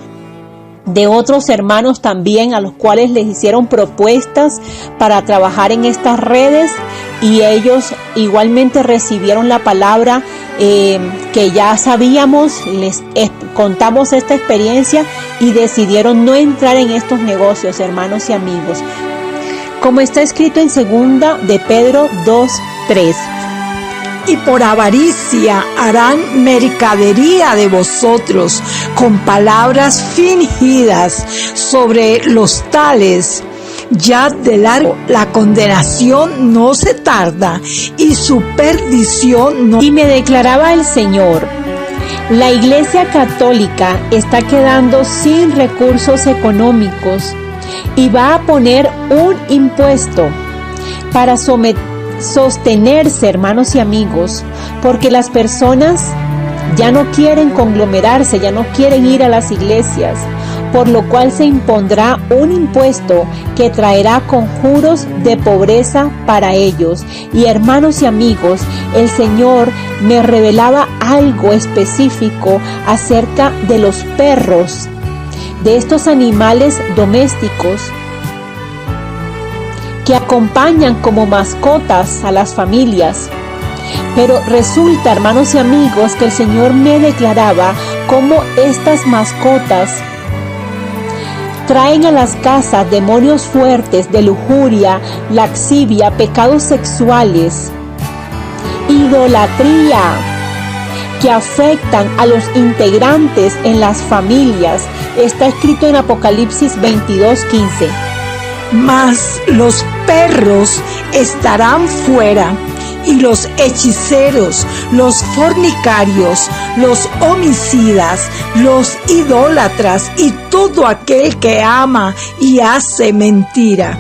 de otros hermanos también, a los cuales les hicieron propuestas para trabajar en estas redes, y ellos igualmente recibieron la palabra que ya sabíamos, les contamos esta experiencia y decidieron no entrar en estos negocios, hermanos y amigos. Como está escrito en 2 de Pedro 2:3. Y por avaricia harán mercadería de vosotros con palabras fingidas, sobre los tales ya de largo la condenación no se tarda y su perdición no. Y me declaraba el Señor: la Iglesia Católica está quedando sin recursos económicos y va a poner un impuesto para sostenerse, hermanos y amigos, porque las personas ya no quieren conglomerarse, ya no quieren ir a las iglesias, por lo cual se impondrá un impuesto que traerá conjuros de pobreza para ellos. Y hermanos y amigos, el Señor me revelaba algo específico acerca de los perros, de estos animales domésticos que acompañan como mascotas a las familias. Pero resulta, hermanos y amigos, que el Señor me declaraba cómo estas mascotas traen a las casas demonios fuertes de lujuria, laxivia, pecados sexuales, idolatría, que afectan a los integrantes en las familias. Está escrito en Apocalipsis 22:15. Mas los perros estarán fuera, y los hechiceros, los fornicarios, los homicidas, los idólatras y todo aquel que ama y hace mentira.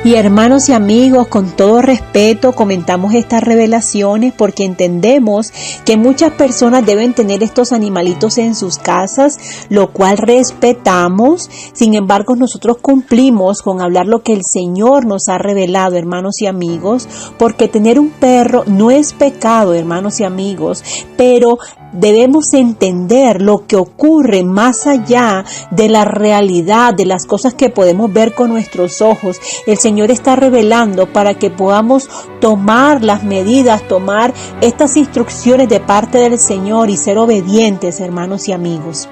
Y hermanos y amigos, con todo respeto comentamos estas revelaciones porque entendemos que muchas personas deben tener estos animalitos en sus casas, lo cual respetamos. Sin embargo, nosotros cumplimos con hablar lo que el Señor nos ha revelado, hermanos y amigos, porque tener un perro no es pecado, hermanos y amigos, pero debemos entender lo que ocurre más allá de la realidad, de las cosas que podemos ver con nuestros ojos. El Señor está revelando para que podamos tomar las medidas, tomar estas instrucciones de parte del Señor y ser obedientes, hermanos y amigos.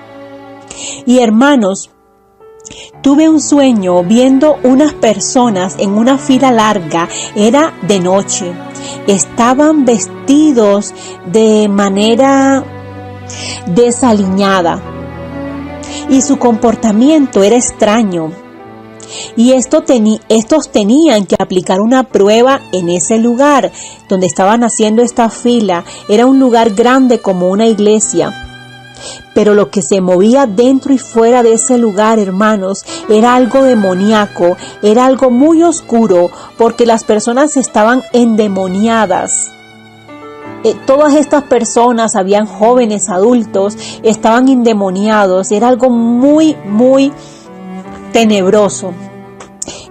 Y hermanos, tuve un sueño viendo unas personas en una fila larga, era de noche. Estaban vestidos de manera desaliñada y su comportamiento era extraño. Y estos tenían que aplicar una prueba en ese lugar donde estaban haciendo esta fila. Era un lugar grande como una iglesia. Pero lo que se movía dentro y fuera de ese lugar, hermanos, era algo demoníaco, era algo muy oscuro, porque las personas estaban endemoniadas. Todas estas personas, habían jóvenes, adultos, estaban endemoniados, era algo muy, muy tenebroso.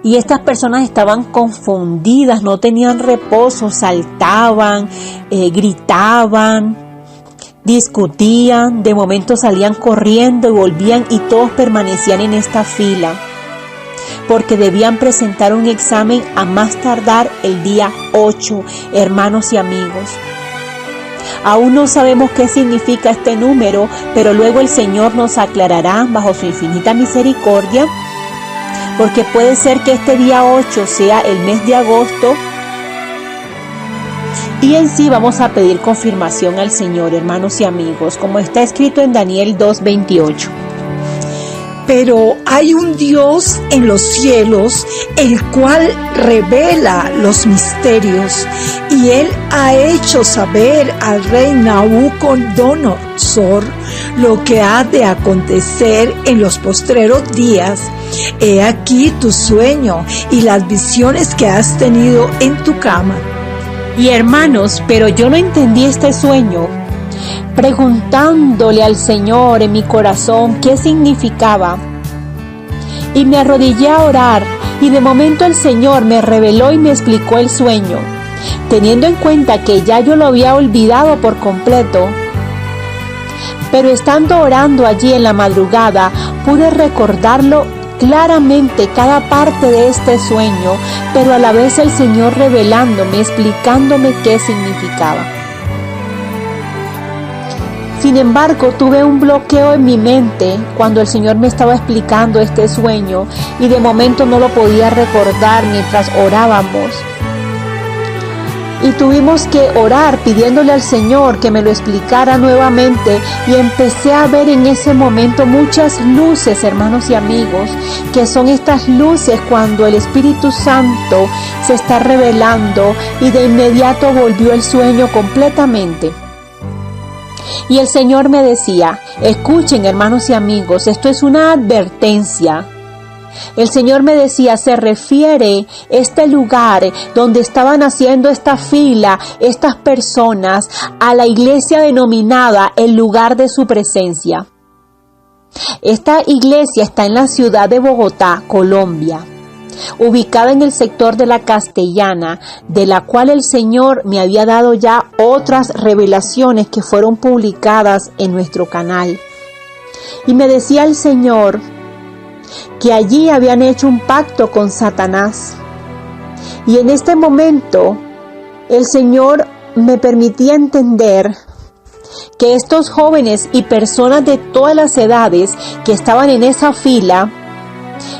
Y estas personas estaban confundidas, no tenían reposo, saltaban, gritaban, discutían, de momento salían corriendo y volvían y todos permanecían en esta fila porque debían presentar un examen a más tardar el día 8, hermanos y amigos. Aún no sabemos qué significa este número, pero luego el Señor nos aclarará bajo su infinita misericordia, porque puede ser que este día 8 sea el mes de agosto. Y en sí vamos a pedir confirmación al Señor, hermanos y amigos, como está escrito en Daniel 2:28. Pero hay un Dios en los cielos, el cual revela los misterios, y Él ha hecho saber al rey Nabucodonosor lo que ha de acontecer en los postreros días. He aquí tu sueño y las visiones que has tenido en tu cama. Y hermanos, pero yo no entendí este sueño, preguntándole al Señor en mi corazón qué significaba. Y me arrodillé a orar, y de momento el Señor me reveló y me explicó el sueño, teniendo en cuenta que ya yo lo había olvidado por completo. Pero estando orando allí en la madrugada, pude recordarlo claramente, cada parte de este sueño, pero a la vez el Señor revelándome, explicándome qué significaba. Sin embargo, tuve un bloqueo en mi mente cuando el Señor me estaba explicando este sueño y de momento no lo podía recordar mientras orábamos. Y tuvimos que orar pidiéndole al Señor que me lo explicara nuevamente, y empecé a ver en ese momento muchas luces, hermanos y amigos, que son estas luces cuando el Espíritu Santo se está revelando, y de inmediato volvió el sueño completamente. Y el Señor me decía: escuchen, hermanos y amigos, esto es una advertencia. El Señor me decía, se refiere este lugar donde estaban haciendo esta fila, estas personas, a la iglesia denominada el lugar de su presencia. Esta iglesia está en la ciudad de Bogotá, Colombia, ubicada en el sector de la Castellana, de la cual el Señor me había dado ya otras revelaciones que fueron publicadas en nuestro canal. Y me decía el Señor que allí habían hecho un pacto con Satanás. Y en este momento el Señor me permitía entender que estos jóvenes y personas de todas las edades que estaban en esa fila,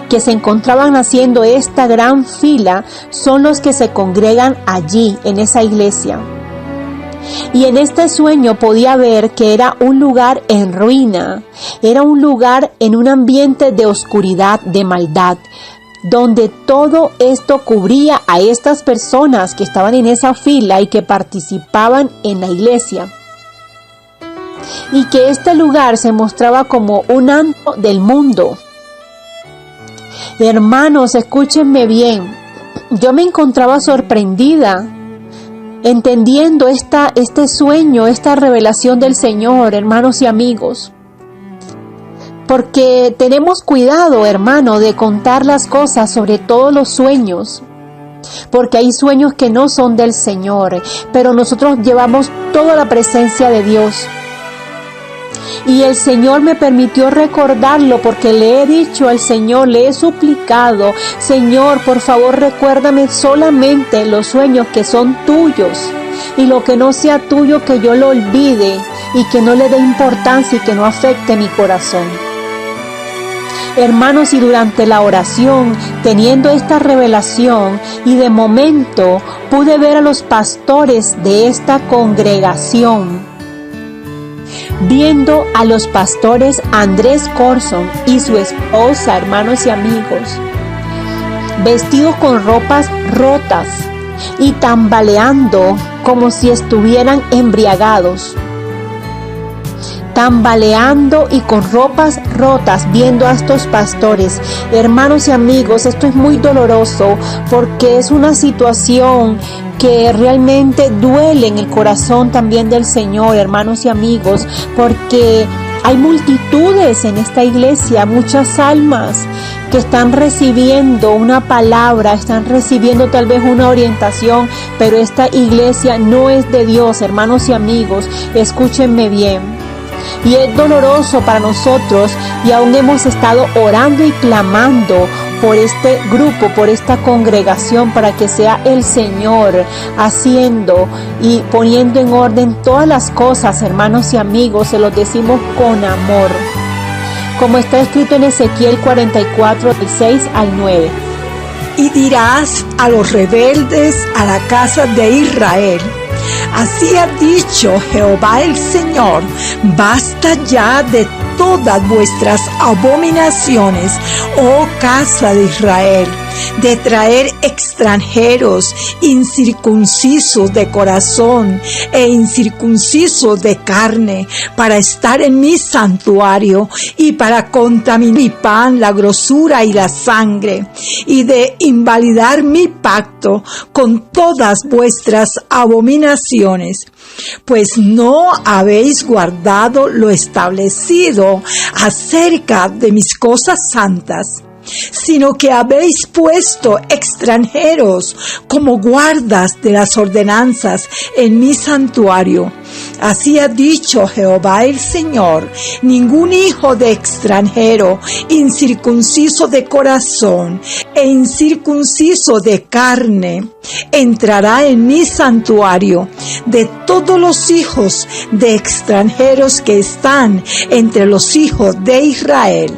que se encontraban haciendo esta gran fila, son los que se congregan allí en esa iglesia. Y en este sueño podía ver que era un lugar en ruina, era un lugar en un ambiente de oscuridad, de maldad. donde todo esto cubría a estas personas que estaban en esa fila y que participaban en la iglesia. Y que este lugar se mostraba como un antro del mundo. Hermanos, escúchenme bien. Yo me encontraba sorprendida, entendiendo este sueño, esta revelación del Señor, hermanos y amigos. Porque tenemos cuidado, hermano, de contar las cosas, sobre todo los sueños. Porque hay sueños que no son del Señor, pero nosotros llevamos toda la presencia de Dios. Y el Señor me permitió recordarlo porque le he dicho al Señor, le he suplicado, Señor, por favor recuérdame solamente los sueños que son tuyos. Y lo que no sea tuyo, que yo lo olvide y que no le dé importancia y que no afecte mi corazón. Hermanos, y durante la oración, teniendo esta revelación, y de momento pude ver a los pastores de esta congregación, viendo a los pastores Andrés Corson y su esposa, hermanos y amigos, vestidos con ropas rotas y tambaleando como si estuvieran embriagados. Tambaleando y con ropas rotas, viendo a estos pastores. Hermanos y amigos, esto es muy doloroso porque es una situación que realmente duele en el corazón también del Señor, hermanos y amigos, porque hay multitudes en esta iglesia, muchas almas que están recibiendo una palabra, están recibiendo tal vez una orientación, pero esta iglesia no es de Dios, hermanos y amigos, escúchenme bien. Y es doloroso para nosotros, y aún hemos estado orando y clamando por este grupo, por esta congregación, para que sea el Señor haciendo y poniendo en orden todas las cosas, hermanos y amigos, se los decimos con amor. Como está escrito en Ezequiel 44, del 6 al 9. Y dirás a los rebeldes, a la casa de Israel: así ha dicho Jehová el Señor, basta ya de todas vuestras abominaciones, oh casa de Israel, de traer extranjeros incircuncisos de corazón e incircuncisos de carne para estar en mi santuario y para contaminar mi pan, la grosura y la sangre, y de invalidar mi pacto con todas vuestras abominaciones. Pues no habéis guardado lo establecido acerca de mis cosas santas, sino que habéis puesto extranjeros como guardas de las ordenanzas en mi santuario. Así ha dicho Jehová el Señor: ningún hijo de extranjero, incircunciso de corazón e incircunciso de carne, entrará en mi santuario. De todos los hijos de extranjeros que están entre los hijos de Israel.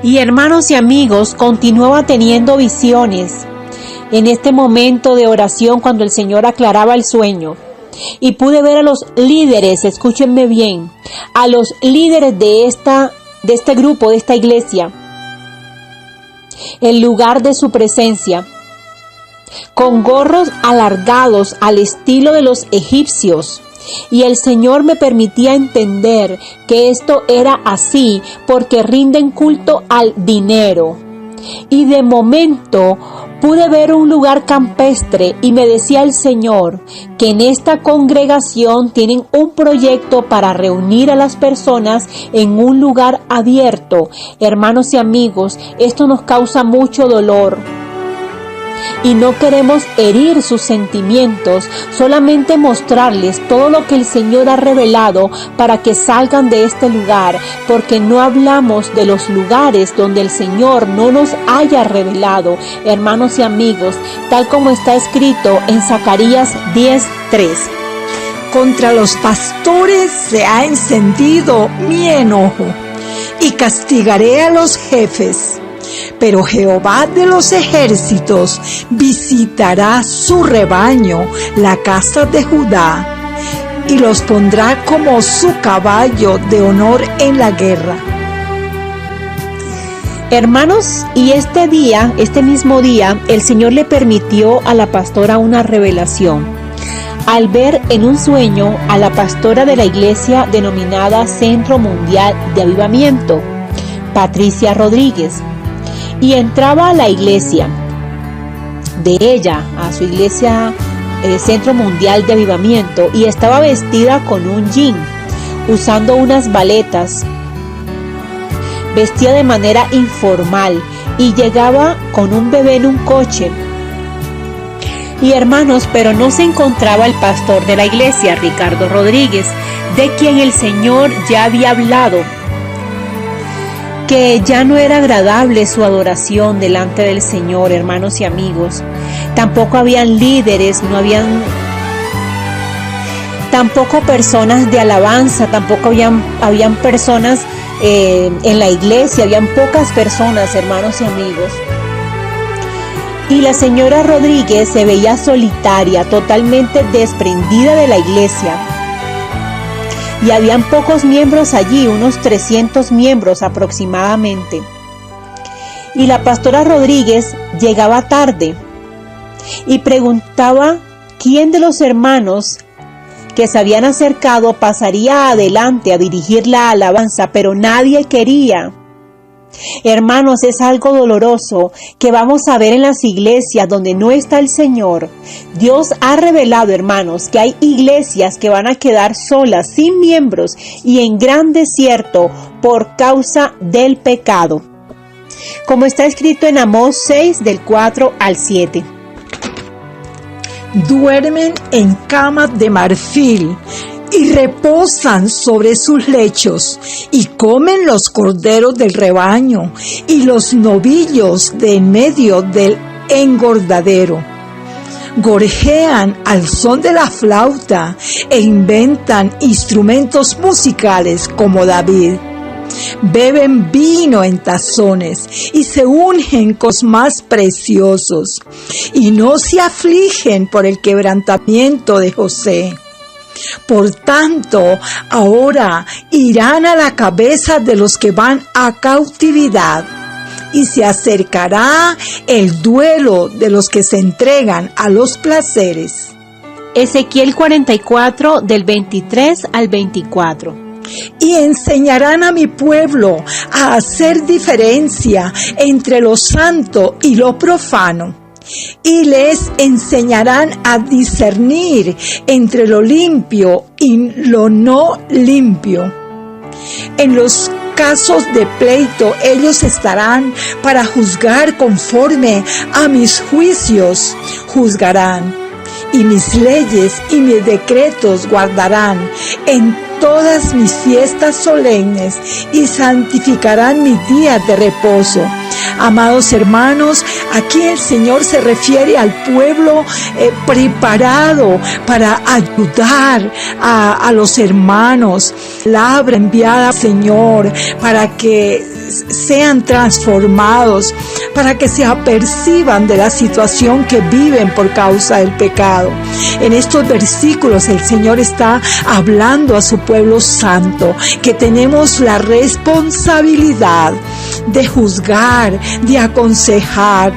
Y hermanos y amigos, continuaba teniendo visiones en este momento de oración cuando el Señor aclaraba el sueño. Y pude ver a los líderes, escúchenme bien, a los líderes de este grupo, de esta iglesia, en lugar de su presencia, con gorros alargados al estilo de los egipcios. Y el Señor me permitía entender que esto era así porque rinden culto al dinero. Y de momento pude ver un lugar campestre y me decía el Señor que en esta congregación tienen un proyecto para reunir a las personas en un lugar abierto. Hermanos y amigos, esto nos causa mucho dolor. Y no queremos herir sus sentimientos, solamente mostrarles todo lo que el Señor ha revelado para que salgan de este lugar, porque no hablamos de los lugares donde el Señor no nos haya revelado, hermanos y amigos, tal como está escrito en Zacarías 10:3. Contra los pastores se ha encendido mi enojo, y castigaré a los jefes. Pero Jehová de los ejércitos visitará su rebaño, la casa de Judá, y los pondrá como su caballo de honor en la guerra. Hermanos, y este mismo día, el Señor le permitió a la pastora una revelación. Al ver en un sueño a la pastora de la iglesia denominada Centro Mundial de Avivamiento, Patricia Rodríguez, y entraba a la iglesia de ella, a su iglesia Centro Mundial de Avivamiento, y estaba vestida con un jean, usando unas baletas, vestía de manera informal y llegaba con un bebé en un coche. Y hermanos, pero no se encontraba el pastor de la iglesia, Ricardo Rodríguez, de quien el Señor ya había hablado, que ya no era agradable su adoración delante del Señor, hermanos y amigos. Tampoco habían líderes, no habían tampoco personas de alabanza, tampoco habían personas en la iglesia, habían pocas personas, hermanos y amigos. Y la señora Rodríguez se veía solitaria, totalmente desprendida de la iglesia. Y habían pocos miembros allí, unos 300 miembros aproximadamente. Y la pastora Rodríguez llegaba tarde y preguntaba quién de los hermanos que se habían acercado pasaría adelante a dirigir la alabanza, pero nadie quería. Hermanos, es algo doloroso que vamos a ver en las iglesias donde no está el Señor. Dios ha revelado, hermanos, que hay iglesias que van a quedar solas, sin miembros y en gran desierto por causa del pecado. Como está escrito en Amós 6, del 4 al 7. Duermen en camas de marfil y reposan sobre sus lechos, y comen los corderos del rebaño y los novillos de en medio del engordadero. Gorjean al son de la flauta e inventan instrumentos musicales como David. Beben vino en tazones y se ungen con los más preciosos, y no se afligen por el quebrantamiento de José. Por tanto, ahora irán a la cabeza de los que van a cautividad, y se acercará el duelo de los que se entregan a los placeres. Ezequiel 44, del 23 al 24. Y enseñarán a mi pueblo a hacer diferencia entre lo santo y lo profano, y les enseñarán a discernir entre lo limpio y lo no limpio. En los casos de pleito ellos estarán para juzgar conforme a mis juicios juzgarán, y mis leyes y mis decretos guardarán en todas mis fiestas solemnes, y santificarán mis días de reposo. Amados hermanos, aquí el Señor se refiere al pueblo preparado para ayudar a los hermanos. Palabra enviada al Señor para que sean transformados, para que se aperciban de la situación que viven por causa del pecado. En estos versículos el Señor está hablando a su pueblo santo, que tenemos la responsabilidad de juzgar, de aconsejar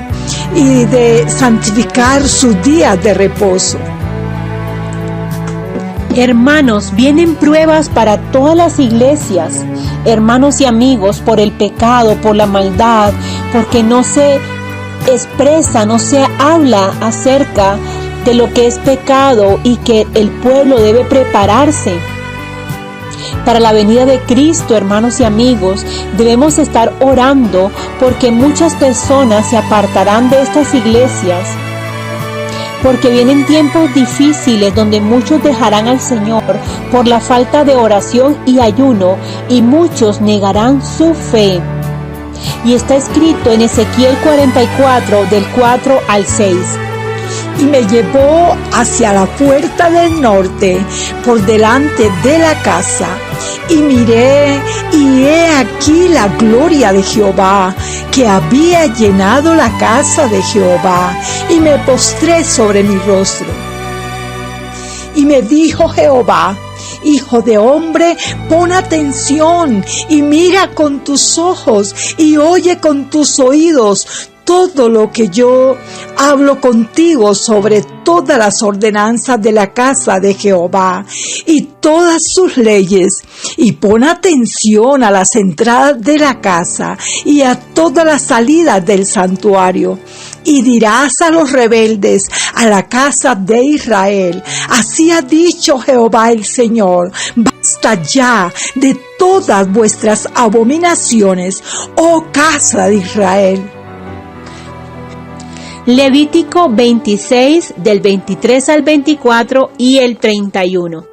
y de santificar sus días de reposo. Hermanos, vienen pruebas para todas las iglesias, hermanos y amigos, por el pecado, por la maldad, porque no se expresa, no se habla acerca de lo que es pecado, y que el pueblo debe prepararse para la venida de Cristo. Hermanos y amigos, debemos estar orando porque muchas personas se apartarán de estas iglesias, porque vienen tiempos difíciles donde muchos dejarán al Señor por la falta de oración y ayuno, y muchos negarán su fe. Y está escrito en Ezequiel 44, del 4 al 6. Y me llevó hacia la puerta del norte, por delante de la casa, y miré, y he aquí la gloria de Jehová, que había llenado la casa de Jehová, y me postré sobre mi rostro. Y me dijo Jehová: Hijo de hombre, pon atención y mira con tus ojos y oye con tus oídos todo lo que yo hablo contigo sobre todas las ordenanzas de la casa de Jehová y todas sus leyes, y pon atención a las entradas de la casa y a todas las salidas del santuario. Y dirás a los rebeldes, a la casa de Israel: así ha dicho Jehová el Señor, basta ya de todas vuestras abominaciones, oh casa de Israel. Levítico 26, del 23 al 24 y el 31.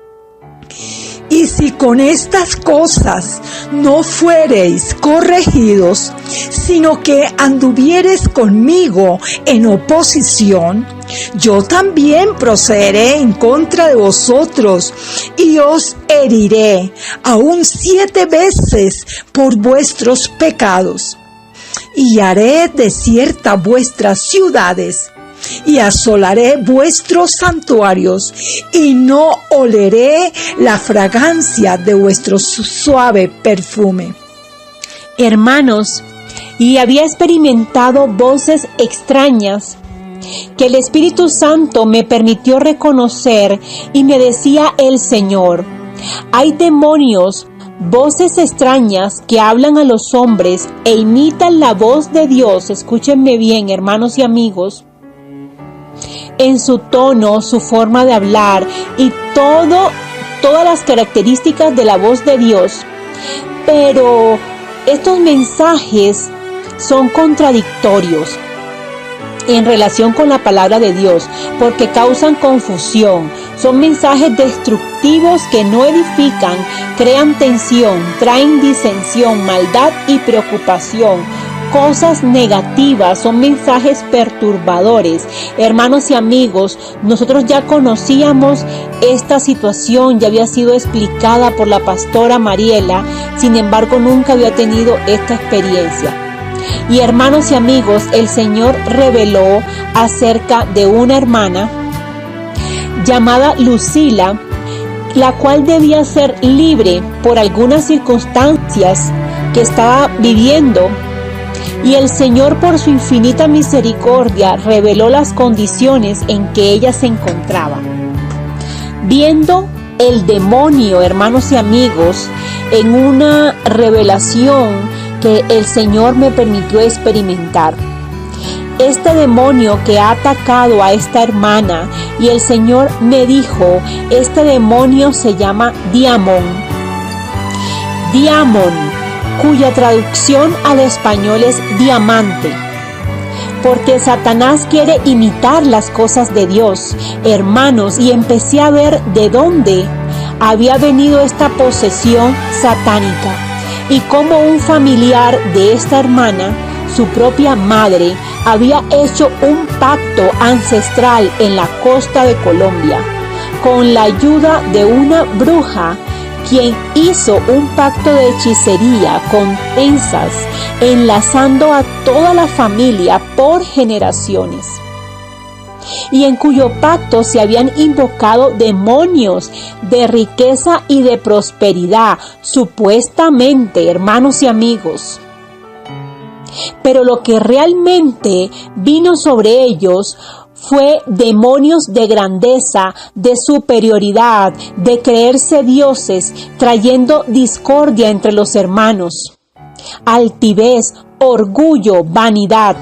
Y si con estas cosas no fuereis corregidos, sino que anduviereis conmigo en oposición, yo también procederé en contra de vosotros y os heriré aún 7 veces por vuestros pecados. Y haré desiertas vuestras ciudades, y asolaré vuestros santuarios, y no oleré la fragancia de vuestro suave perfume. Hermanos, y había experimentado voces extrañas que el Espíritu Santo me permitió reconocer, y me decía el Señor: hay demonios, voces extrañas que hablan a los hombres e imitan la voz de Dios. Escúchenme bien, hermanos y amigos, en su tono, su forma de hablar y todas las características de la voz de Dios. Pero estos mensajes son contradictorios en relación con la palabra de Dios, porque causan confusión. Son mensajes destructivos que no edifican, crean tensión, traen disensión, maldad y preocupación. Cosas negativas, son mensajes perturbadores. Hermanos y amigos, nosotros ya conocíamos esta situación, ya había sido explicada por la pastora Mariela, sin embargo nunca había tenido esta experiencia. Y hermanos y amigos, el Señor reveló acerca de una hermana llamada Lucila, la cual debía ser libre por algunas circunstancias que estaba viviendo. Y el Señor, por su infinita misericordia, reveló las condiciones en que ella se encontraba. Viendo el demonio, hermanos y amigos, en una revelación que el Señor me permitió experimentar. Este demonio que ha atacado a esta hermana, y el Señor me dijo, este demonio se llama Diamón. Diamón, cuya traducción al español es diamante. Porque Satanás quiere imitar las cosas de Dios, hermanos, y empecé a ver de dónde había venido esta posesión satánica. Y como un familiar de esta hermana, su propia madre, había hecho un pacto ancestral en la costa de Colombia, con la ayuda de una bruja, quien hizo un pacto de hechicería con trenzas, enlazando a toda la familia por generaciones, y en cuyo pacto se habían invocado demonios de riqueza y de prosperidad, supuestamente, hermanos y amigos. Pero lo que realmente vino sobre ellos fue demonios de grandeza, de superioridad, de creerse dioses, trayendo discordia entre los hermanos, altivez, orgullo, vanidad,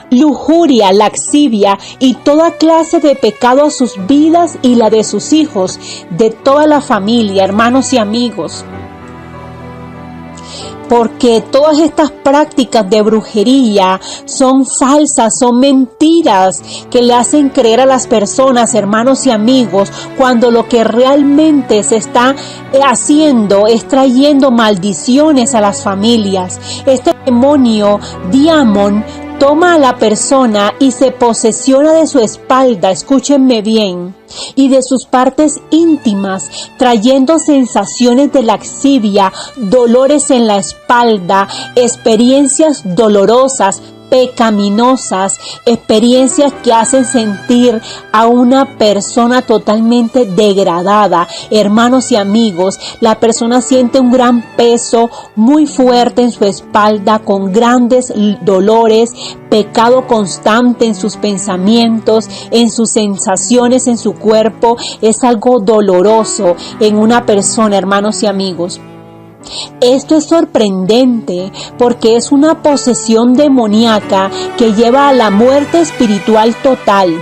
lujuria, laxivia y toda clase de pecado a sus vidas y la de sus hijos, de toda la familia, hermanos y amigos. Porque todas estas prácticas de brujería son falsas, son mentiras que le hacen creer a las personas, hermanos y amigos, cuando lo que realmente se está haciendo es trayendo maldiciones a las familias. Este demonio, Diamón, toma a la persona y se posesiona de su espalda, escúchenme bien, y de sus partes íntimas, trayendo sensaciones de laxivia, dolores en la espalda, experiencias dolorosas, pecaminosas, experiencias que hacen sentir a una persona totalmente degradada. Hermanos y amigos, la persona siente un gran peso muy fuerte en su espalda, con grandes dolores, pecado constante en sus pensamientos, en sus sensaciones, en su cuerpo. Es algo doloroso en una persona, hermanos y amigos. Esto es sorprendente porque es una posesión demoníaca que lleva a la muerte espiritual total.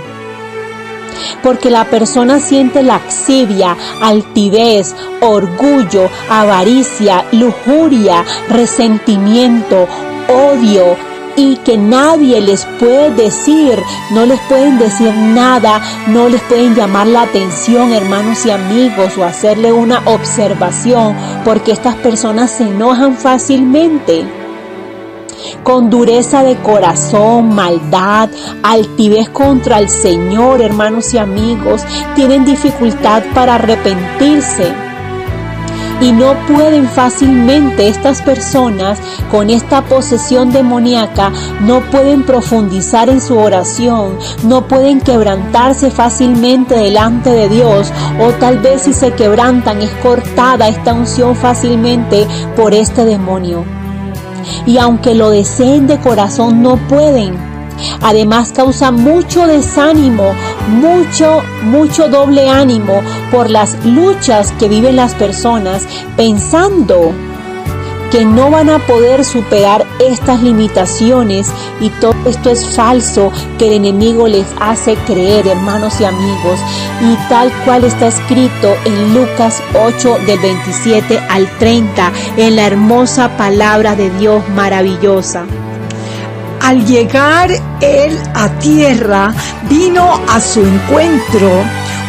Porque la persona siente laxivia, altivez, orgullo, avaricia, lujuria, resentimiento, odio, y que nadie les puede decir, no les pueden decir nada, no les pueden llamar la atención, hermanos y amigos, o hacerle una observación, porque estas personas se enojan fácilmente. Con dureza de corazón, maldad, altivez contra el Señor, hermanos y amigos, tienen dificultad para arrepentirse. Y no pueden fácilmente, estas personas con esta posesión demoníaca no pueden profundizar en su oración, no pueden quebrantarse fácilmente delante de Dios, o tal vez si se quebrantan es cortada esta unción fácilmente por este demonio. Y aunque lo deseen de corazón no pueden. Además causa mucho desánimo, mucho doble ánimo por las luchas que viven las personas, pensando que no van a poder superar estas limitaciones, y todo esto es falso que el enemigo les hace creer, hermanos y amigos, y tal cual está escrito en Lucas 8 del 27 al 30, en la hermosa palabra de Dios maravillosa. Al llegar él a tierra, vino a su encuentro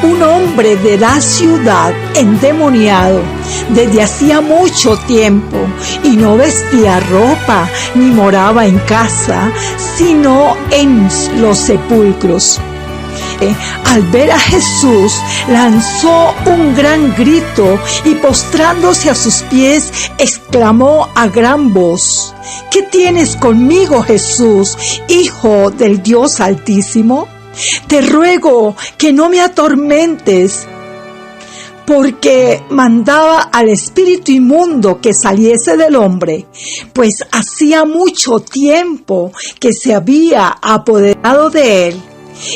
un hombre de la ciudad endemoniado desde hacía mucho tiempo, y no vestía ropa ni moraba en casa, sino en los sepulcros. Al ver a Jesús, lanzó un gran grito y postrándose a sus pies, exclamó a gran voz: ¿Qué tienes conmigo, Jesús, Hijo del Dios Altísimo? Te ruego que no me atormentes. Porque mandaba al espíritu inmundo que saliese del hombre, pues hacía mucho tiempo que se había apoderado de él.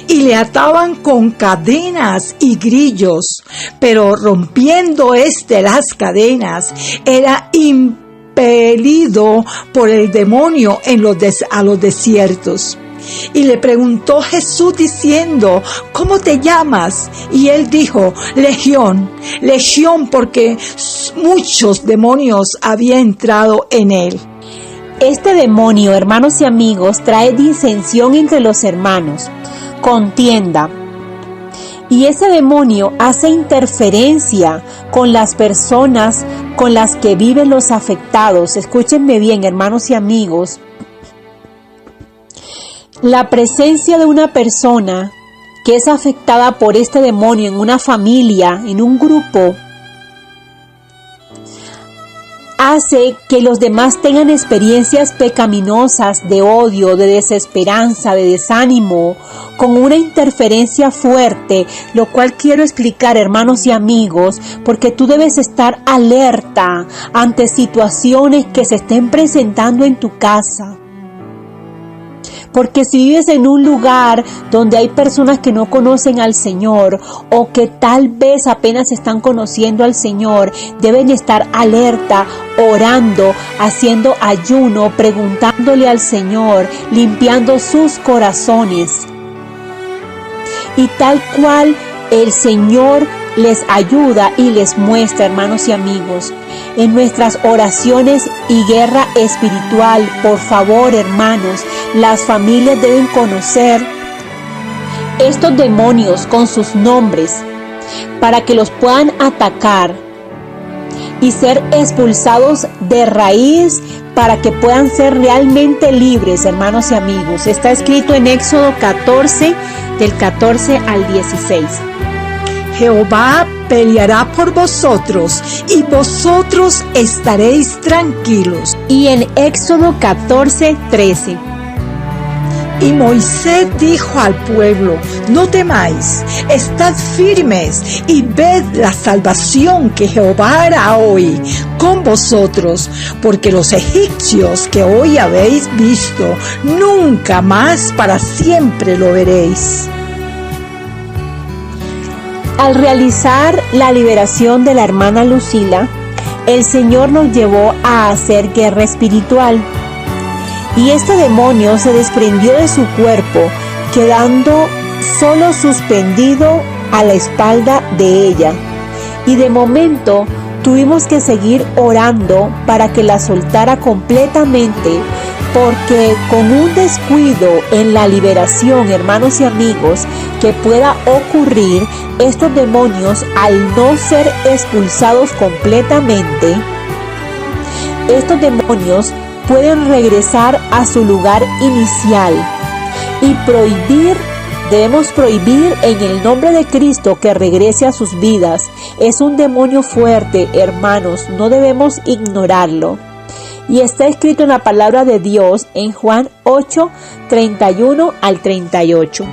Y le ataban con cadenas y grillos, pero rompiendo las cadenas, era impelido por el demonio a los desiertos. Y le preguntó Jesús diciendo: ¿Cómo te llamas? Y él dijo: Legión, porque muchos demonios habían entrado en él. Este demonio, hermanos y amigos, trae disensión entre los hermanos, contienda. Y ese demonio hace interferencia con las personas con las que viven los afectados. Escúchenme bien, hermanos y amigos. La presencia de una persona que es afectada por este demonio en una familia, en un grupo, hace que los demás tengan experiencias pecaminosas de odio, de desesperanza, de desánimo, con una interferencia fuerte, lo cual quiero explicar, hermanos y amigos, porque tú debes estar alerta ante situaciones que se estén presentando en tu casa. Porque si vives en un lugar donde hay personas que no conocen al Señor, o que tal vez apenas están conociendo al Señor, deben estar alerta, orando, haciendo ayuno, preguntándole al Señor, limpiando sus corazones. Y tal cual el Señor les ayuda y les muestra, hermanos y amigos, en nuestras oraciones y guerra espiritual. Por favor, hermanos, las familias deben conocer estos demonios con sus nombres para que los puedan atacar y ser expulsados de raíz, para que puedan ser realmente libres, hermanos y amigos. Está escrito en Éxodo 14, del 14 al 16. Jehová peleará por vosotros, y vosotros estaréis tranquilos. Y en Éxodo 14, 13. Y Moisés dijo al pueblo: no temáis, estad firmes y ved la salvación que Jehová hará hoy con vosotros, porque los egipcios que hoy habéis visto, nunca más para siempre lo veréis. Al realizar la liberación de la hermana Lucila, el Señor nos llevó a hacer guerra espiritual. Y este demonio se desprendió de su cuerpo, quedando solo suspendido a la espalda de ella. Y de momento tuvimos que seguir orando para que la soltara completamente, porque con un descuido en la liberación, hermanos y amigos, que pueda ocurrir, estos demonios, al no ser expulsados completamente, estos demonios pueden regresar a su lugar inicial y debemos prohibir en el nombre de Cristo que regrese a sus vidas. Es un demonio fuerte, hermanos, no debemos ignorarlo. Y está escrito en la palabra de Dios en Juan 8, 31 al 38.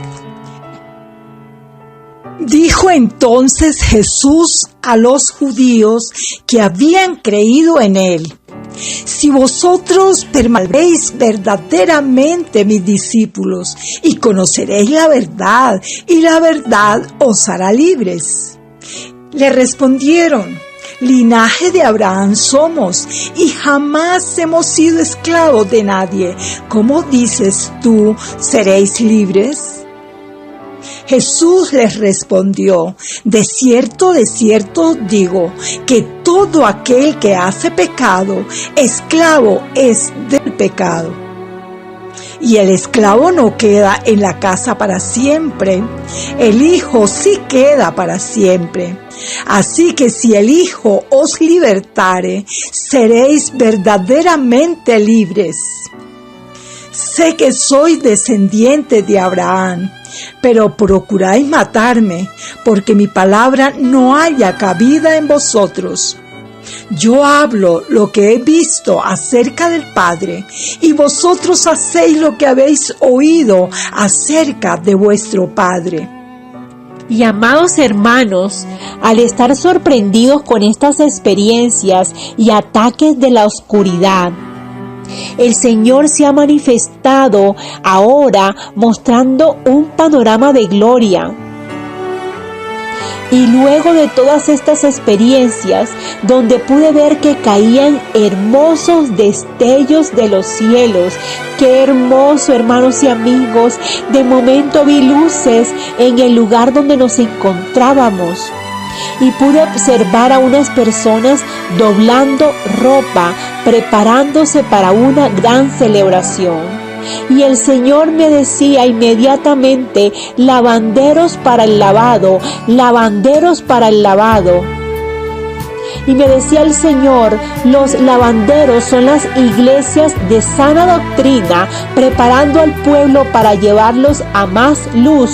Dijo entonces Jesús a los judíos que habían creído en él: si vosotros permanecéis verdaderamente mis discípulos, y conoceréis la verdad, y la verdad os hará libres. Le respondieron: linaje de Abraham somos, y jamás hemos sido esclavos de nadie. ¿Cómo dices tú, seréis libres? Jesús les respondió: de cierto digo, que todo aquel que hace pecado, esclavo es del pecado. Y el esclavo no queda en la casa para siempre, el Hijo sí queda para siempre. Así que si el Hijo os libertare, seréis verdaderamente libres. Sé que sois descendiente de Abraham, pero procuráis matarme, porque mi palabra no haya cabida en vosotros. Yo hablo lo que he visto acerca del Padre, y vosotros hacéis lo que habéis oído acerca de vuestro padre. Y amados hermanos, al estar sorprendidos con estas experiencias y ataques de la oscuridad, el Señor se ha manifestado ahora mostrando un panorama de gloria. Y luego de todas estas experiencias, donde pude ver que caían hermosos destellos de los cielos, qué hermoso, hermanos y amigos, de momento vi luces en el lugar donde nos encontrábamos. Y pude observar a unas personas doblando ropa, preparándose para una gran celebración. Y el Señor me decía inmediatamente: lavanderos para el lavado, lavanderos para el lavado. Y me decía el Señor: los lavanderos son las iglesias de sana doctrina, preparando al pueblo para llevarlos a más luz.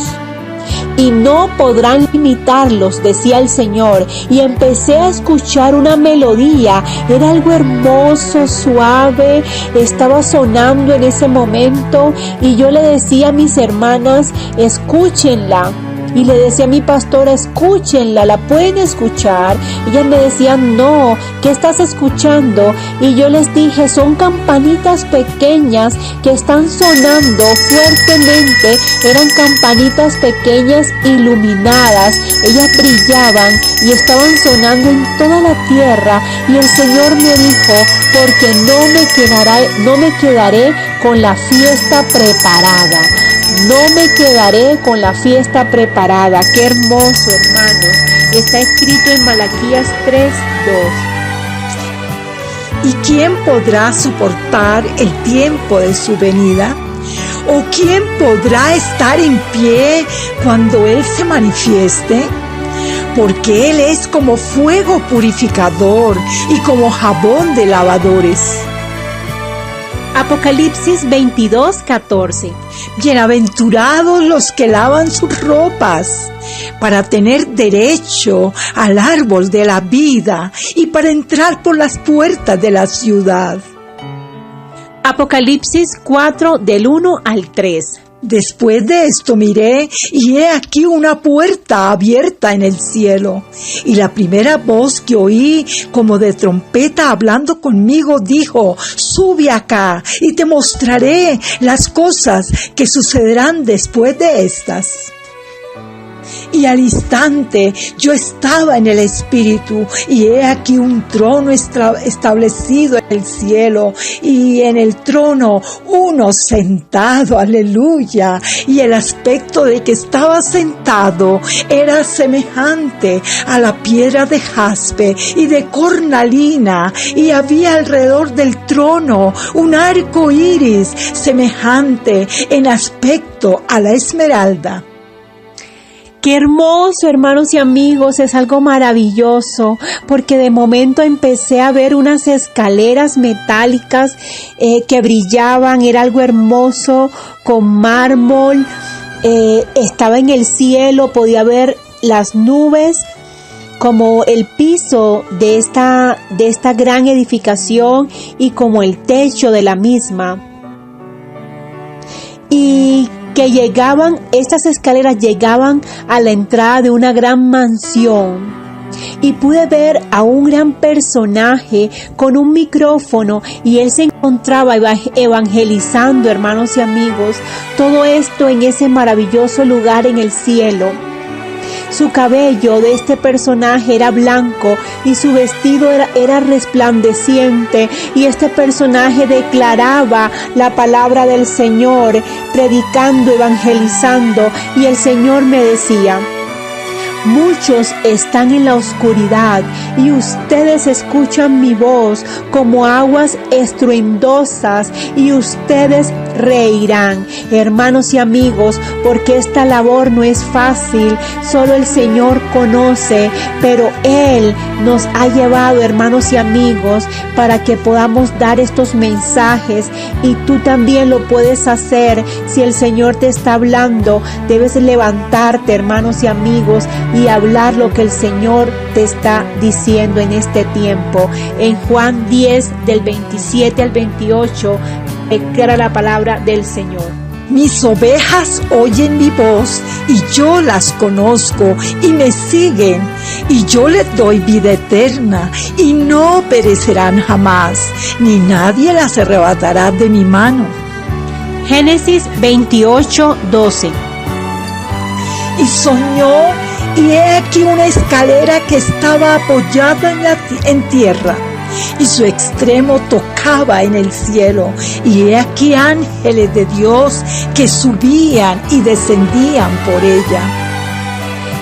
Y no podrán limitarlos, decía el Señor. Y empecé a escuchar una melodía, era algo hermoso, suave, estaba sonando en ese momento. Y yo le decía a mis hermanas: escúchenla. Y le decía a mi pastora: escúchenla, ¿la pueden escuchar? Y ellas me decían: no, ¿qué estás escuchando? Y yo les dije: son campanitas pequeñas que están sonando fuertemente. Eran campanitas pequeñas iluminadas, ellas brillaban y estaban sonando en toda la tierra. Y el Señor me dijo: porque no me quedaré con la fiesta preparada. No me quedaré con la fiesta preparada. Qué hermoso, hermanos. Está escrito en Malaquías 3:2. ¿Y quién podrá soportar el tiempo de su venida? ¿O quién podrá estar en pie cuando Él se manifieste? Porque Él es como fuego purificador y como jabón de lavadores. Apocalipsis 22:14. Bienaventurados los que lavan sus ropas, para tener derecho al árbol de la vida y para entrar por las puertas de la ciudad. Apocalipsis 4 del 1 al 3. Después de esto miré, y he aquí una puerta abierta en el cielo. Y la primera voz que oí, como de trompeta hablando conmigo, dijo: sube acá, y te mostraré las cosas que sucederán después de estas. Y al instante yo estaba en el Espíritu, y he aquí un trono establecido en el cielo, y en el trono uno sentado, aleluya. Y el aspecto de que estaba sentado era semejante a la piedra de jaspe y de cornalina, y había alrededor del trono un arco iris semejante en aspecto a la esmeralda. Qué hermoso, hermanos y amigos, es algo maravilloso, porque de momento empecé a ver unas escaleras metálicas que brillaban, era algo hermoso, con mármol, estaba en el cielo, podía ver las nubes como el piso de esta gran edificación y como el techo de la misma. Y que estas escaleras llegaban a la entrada de una gran mansión. Y pude ver a un gran personaje con un micrófono, y él se encontraba evangelizando, hermanos y amigos, todo esto en ese maravilloso lugar en el cielo. Su cabello de este personaje era blanco y su vestido era resplandeciente, y este personaje declaraba la palabra del Señor, predicando, evangelizando, y el Señor me decía: muchos están en la oscuridad y ustedes escuchan mi voz como aguas estruendosas, y ustedes reirán. Hermanos y amigos, porque esta labor no es fácil, solo el Señor conoce, pero Él nos ha llevado, hermanos y amigos, para que podamos dar estos mensajes, y tú también lo puedes hacer. Si el Señor te está hablando, debes levantarte, hermanos y amigos, y hablar lo que el Señor te está diciendo en este tiempo. En Juan 10, del 27 al 28, declara la palabra del Señor. Mis ovejas oyen mi voz, y yo las conozco, y me siguen, y yo les doy vida eterna, y no perecerán jamás, ni nadie las arrebatará de mi mano. Génesis 28, 12. Y soñó, y he aquí una escalera que estaba apoyada en tierra, y su extremo tocaba en el cielo, y he aquí ángeles de Dios que subían y descendían por ella.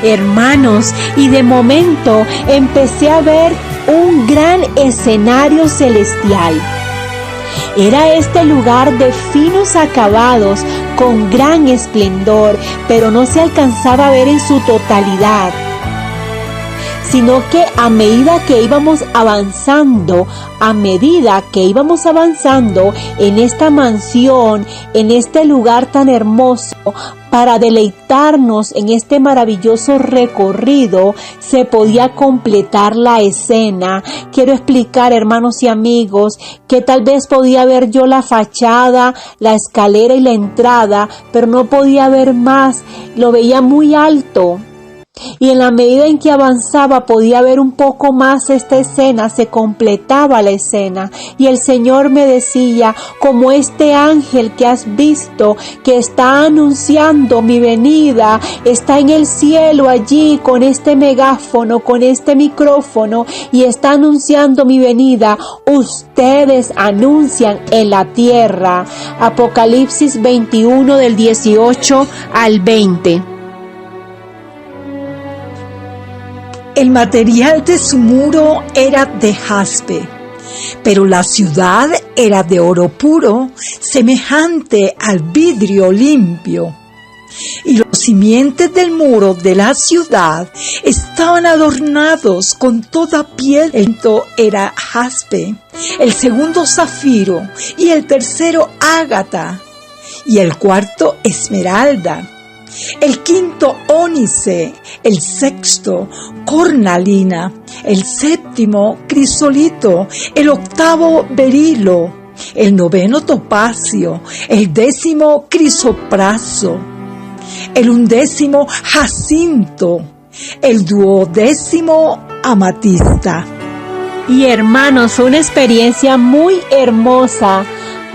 Hermanos, y de momento empecé a ver un gran escenario celestial. Era este lugar de finos acabados con gran esplendor, pero no se alcanzaba a ver en su totalidad, sino que a medida que íbamos avanzando en esta mansión, en este lugar tan hermoso, para deleitarnos en este maravilloso recorrido, se podía completar la escena. Quiero explicar, hermanos y amigos, que tal vez podía ver yo la fachada, la escalera y la entrada, pero no podía ver más, lo veía muy alto. Y en la medida en que avanzaba podía ver un poco más esta escena, se completaba la escena, y el Señor me decía: como este ángel que has visto, que está anunciando mi venida, está en el cielo allí con este megáfono, con este micrófono, y está anunciando mi venida, ustedes anuncian en la tierra. Apocalipsis 21 del 18 al 20. El material de su muro era de jaspe, pero la ciudad era de oro puro, semejante al vidrio limpio. Y los simientes del muro de la ciudad estaban adornados con toda piel. El quinto era jaspe, el segundo zafiro, y el tercero ágata, y el cuarto esmeralda, el quinto ónice, el sexto cornalina, el séptimo crisolito, el octavo berilo, el 9º topacio, el 10º crisopraso, el 11º jacinto, el 12º amatista. Y hermanos, fue una experiencia muy hermosa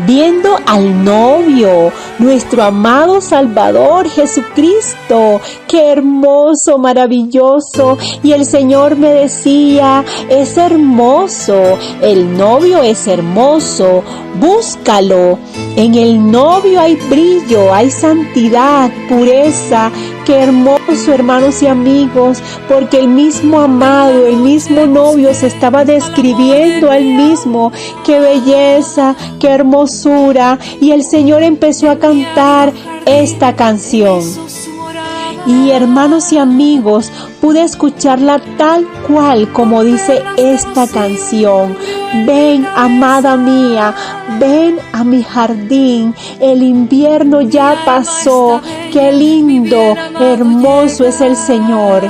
viendo al novio, nuestro amado Salvador Jesucristo. ¡Qué hermoso, maravilloso! Y el Señor me decía, es hermoso, el novio es hermoso, búscalo. En el novio hay brillo, hay santidad, pureza. ¡Qué hermoso, hermanos y amigos! Porque el mismo amado, el mismo novio se estaba describiendo a él mismo. ¡Qué belleza, qué hermosura! Y el Señor empezó a cantar esta canción. Y hermanos y amigos, pude escucharla tal cual como dice esta canción. Ven, amada mía, ven a mi jardín, el invierno ya pasó, qué lindo, hermoso es el Señor.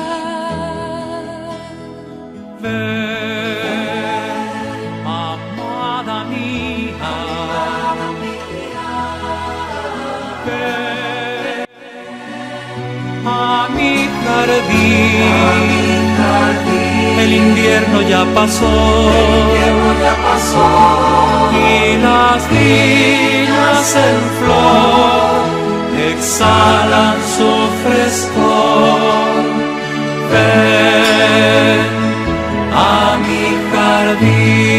A mi jardín, el invierno ya pasó, y las viñas en flor exhalan su frescor. Ven a mi jardín.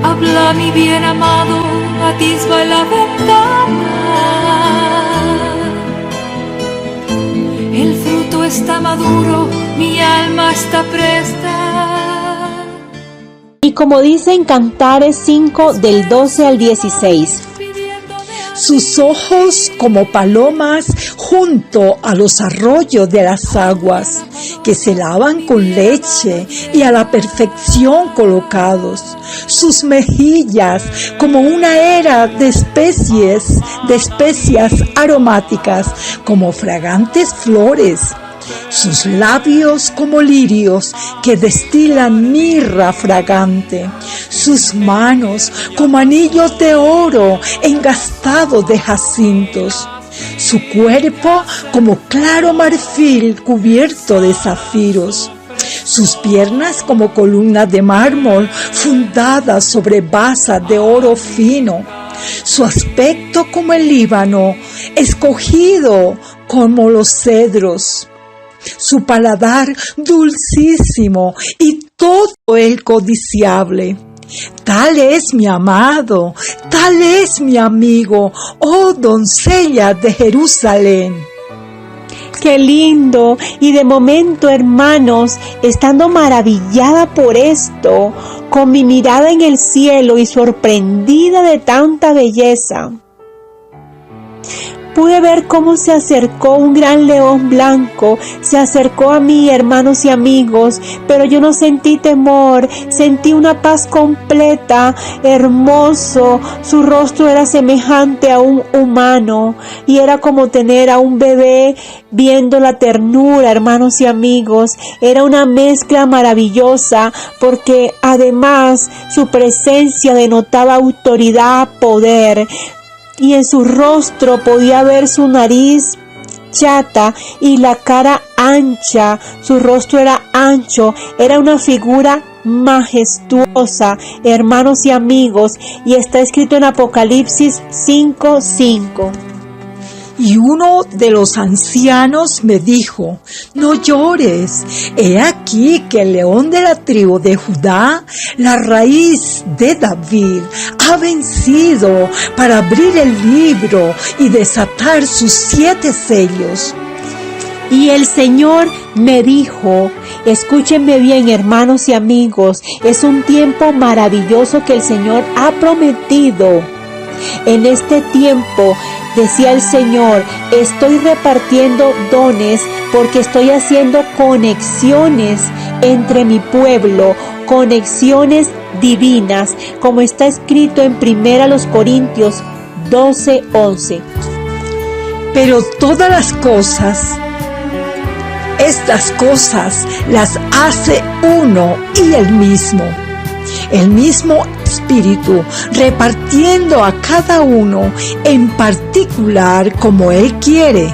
Habla mi bien amado, atisba la ventana. El fruto está maduro, mi alma está presta. Y como dice en Cantares 5 del 12 al 16. Sus ojos como palomas junto a los arroyos de las aguas, que se lavan con leche y a la perfección colocados. Sus mejillas como una era de especias aromáticas, como fragantes flores. Sus labios como lirios que destilan mirra fragante, sus manos como anillos de oro engastados de jacintos, su cuerpo como claro marfil cubierto de zafiros, sus piernas como columnas de mármol fundadas sobre basas de oro fino, su aspecto como el Líbano, escogido como los cedros, su paladar dulcísimo y todo el codiciable. Tal es mi amado, tal es mi amigo, oh doncella de Jerusalén. ¡Qué lindo! Y de momento, hermanos, estando maravillada por esto, con mi mirada en el cielo y sorprendida de tanta belleza, pude ver cómo se acercó un gran león blanco, se acercó a mí, hermanos y amigos, pero yo no sentí temor, sentí una paz completa, hermoso, su rostro era semejante a un humano y era como tener a un bebé viendo la ternura, hermanos y amigos, era una mezcla maravillosa porque además su presencia denotaba autoridad, poder. Y en su rostro podía ver su nariz chata y la cara ancha, su rostro era ancho, era una figura majestuosa, hermanos y amigos, y está escrito en Apocalipsis 5:5. Y uno de los ancianos me dijo: no llores, he aquí que el león de la tribu de Judá, la raíz de David, ha vencido para abrir el libro y desatar sus 7 sellos. Y el Señor me dijo: Escúchenme bien, hermanos y amigos, es un tiempo maravilloso que el Señor ha prometido. En este tiempo, decía el Señor, estoy repartiendo dones porque estoy haciendo conexiones entre mi pueblo, conexiones divinas, como está escrito en 1 Corintios 12:11. Pero todas las cosas, estas cosas las hace uno y el mismo Espíritu, repartiendo a cada uno en particular como Él quiere.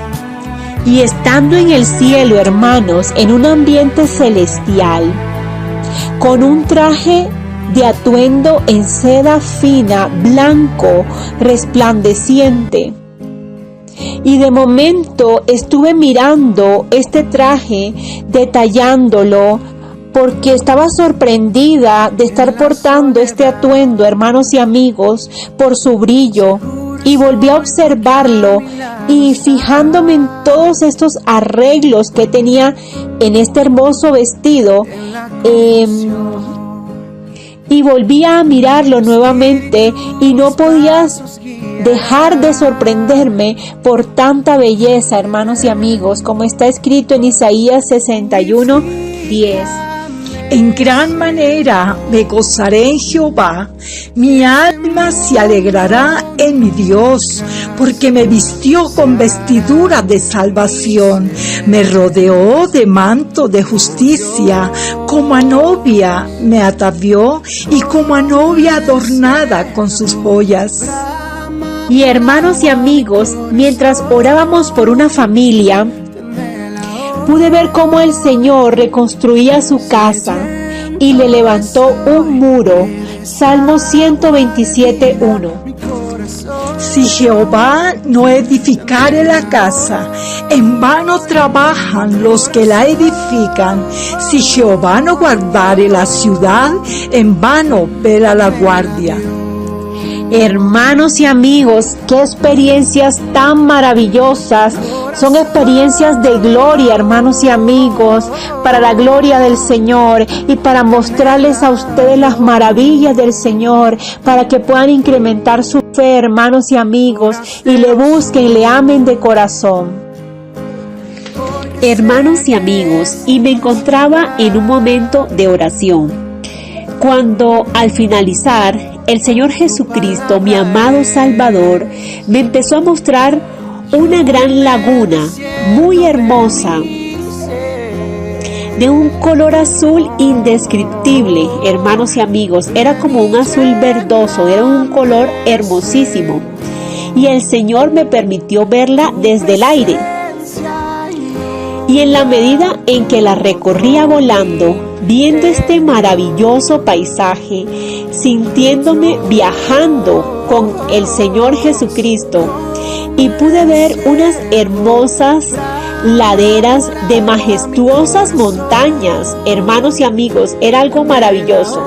Y estando en el cielo, hermanos, en un ambiente celestial, con un traje de atuendo en seda fina, blanco, resplandeciente. Y de momento estuve mirando este traje, detallándolo, porque estaba sorprendida de estar portando este atuendo, hermanos y amigos, por su brillo. Y volví a observarlo y fijándome en todos estos arreglos que tenía en este hermoso vestido, y volví a mirarlo nuevamente y no podía dejar de sorprenderme por tanta belleza, hermanos y amigos, como está escrito en Isaías 61:10. En gran manera me gozaré en Jehová, mi alma se alegrará en mi Dios, porque me vistió con vestidura de salvación, me rodeó de manto de justicia, como a novia me atavió y como a novia adornada con sus joyas. Y hermanos y amigos, mientras orábamos por una familia, pude ver cómo el Señor reconstruía su casa y le levantó un muro. Salmo 127:1. Si Jehová no edificare la casa, en vano trabajan los que la edifican. Si Jehová no guardare la ciudad, en vano vela la guardia. Hermanos y amigos, qué experiencias tan maravillosas. Son experiencias de gloria, hermanos y amigos, para la gloria del Señor y para mostrarles a ustedes las maravillas del Señor, para que puedan incrementar su fe, hermanos y amigos, y le busquen, le amen de corazón. Hermanos y amigos, y me encontraba en un momento de oración, cuando al finalizar, el Señor Jesucristo, mi amado Salvador, me empezó a mostrar una gran laguna muy hermosa, de un color azul indescriptible, hermanos y amigos. Era como un azul verdoso, era un color hermosísimo. Y el Señor me permitió verla desde el aire. Y en la medida en que la recorría volando, viendo este maravilloso paisaje, sintiéndome viajando con el Señor Jesucristo, y pude ver unas hermosas laderas de majestuosas montañas, hermanos y amigos, era algo maravilloso.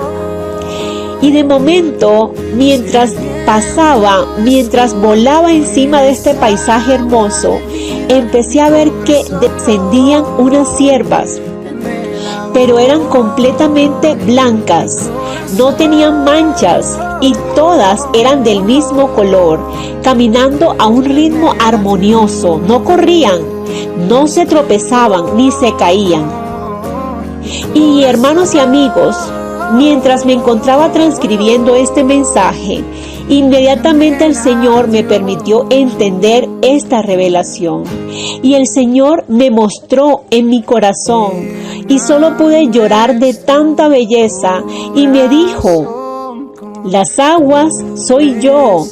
Y de momento, mientras volaba encima de este paisaje hermoso, empecé a ver que descendían unas ciervas, pero eran completamente blancas, no tenían manchas y todas eran del mismo color, caminando a un ritmo armonioso, no corrían, no se tropezaban ni se caían. Y hermanos y amigos, mientras me encontraba transcribiendo este mensaje, inmediatamente el Señor me permitió entender esta revelación. Y el Señor me mostró en mi corazón y solo pude llorar de tanta belleza y me dijo: las aguas soy yo,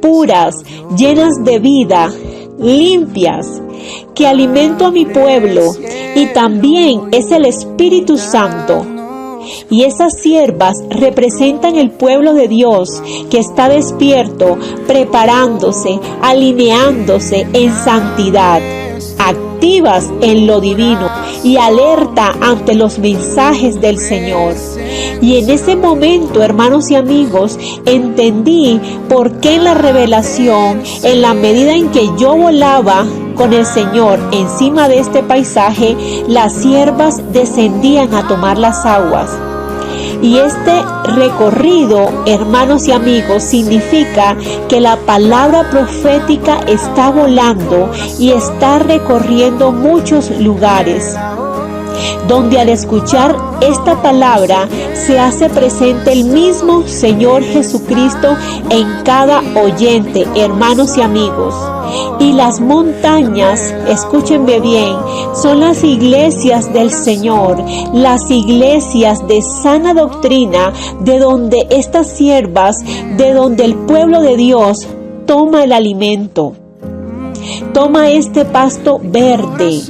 puras, llenas de vida, limpias, que alimento a mi pueblo, y también es el Espíritu Santo. Y esas siervas representan el pueblo de Dios que está despierto, preparándose, alineándose en santidad, activas en lo divino y alerta ante los mensajes del Señor. Y en ese momento, hermanos y amigos, entendí por qué en la revelación, en la medida en que yo volaba con el Señor encima de este paisaje, las siervas descendían a tomar las aguas. Y este recorrido, hermanos y amigos, significa que la palabra profética está volando y está recorriendo muchos lugares, donde al escuchar esta palabra se hace presente el mismo Señor Jesucristo en cada oyente, hermanos y amigos. Y las montañas, escúchenme bien, son las iglesias del Señor, las iglesias de sana doctrina, de donde estas siervas, de donde el pueblo de Dios toma el alimento, toma este pasto verde,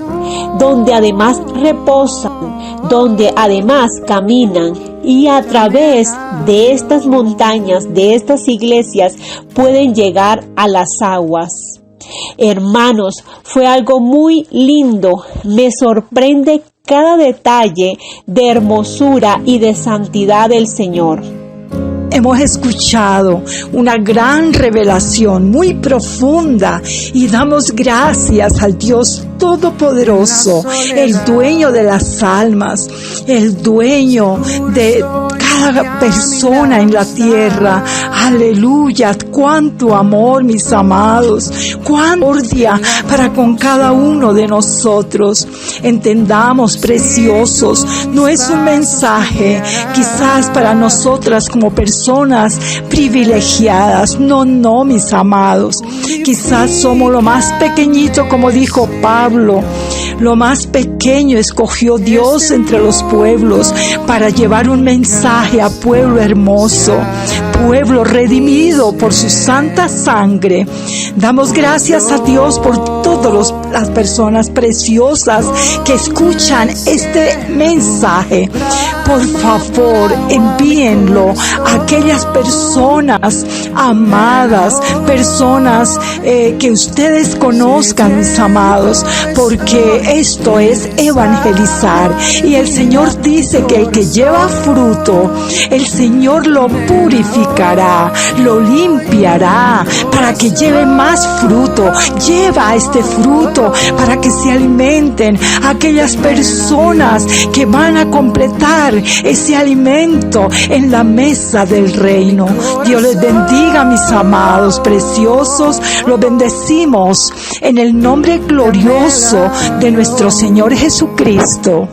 donde además reposan, donde además caminan, y a través de estas montañas, de estas iglesias, pueden llegar a las aguas. Hermanos, fue algo muy lindo. Me sorprende cada detalle de hermosura y de santidad del Señor. Hemos escuchado una gran revelación muy profunda y damos gracias al Dios Todopoderoso, el dueño de las almas, el dueño de cada persona en la tierra. Aleluya, cuánto amor, mis amados, cuánta misericordia para con cada uno de nosotros. Entendamos, preciosos, no es un mensaje quizás para nosotras como personas privilegiadas. No, mis amados. Quizás somos lo más pequeñito, como dijo Pablo. Lo más pequeño escogió Dios entre los pueblos para llevar un mensaje a pueblo hermoso, pueblo redimido por su santa sangre. Damos gracias a Dios por todas las personas preciosas que escuchan este mensaje. Por favor, envíenlo a aquellas personas amadas, personas que ustedes conozcan, mis amados, porque esto es evangelizar. Y el Señor dice que el que lleva fruto, el Señor lo purificará, lo limpiará para que lleve más fruto. Lleva este fruto para que se alimenten aquellas personas que van a completar ese alimento en la mesa del reino. Dios les bendiga, mis amados preciosos. Los bendecimos en el nombre glorioso de nuestro Señor Jesucristo.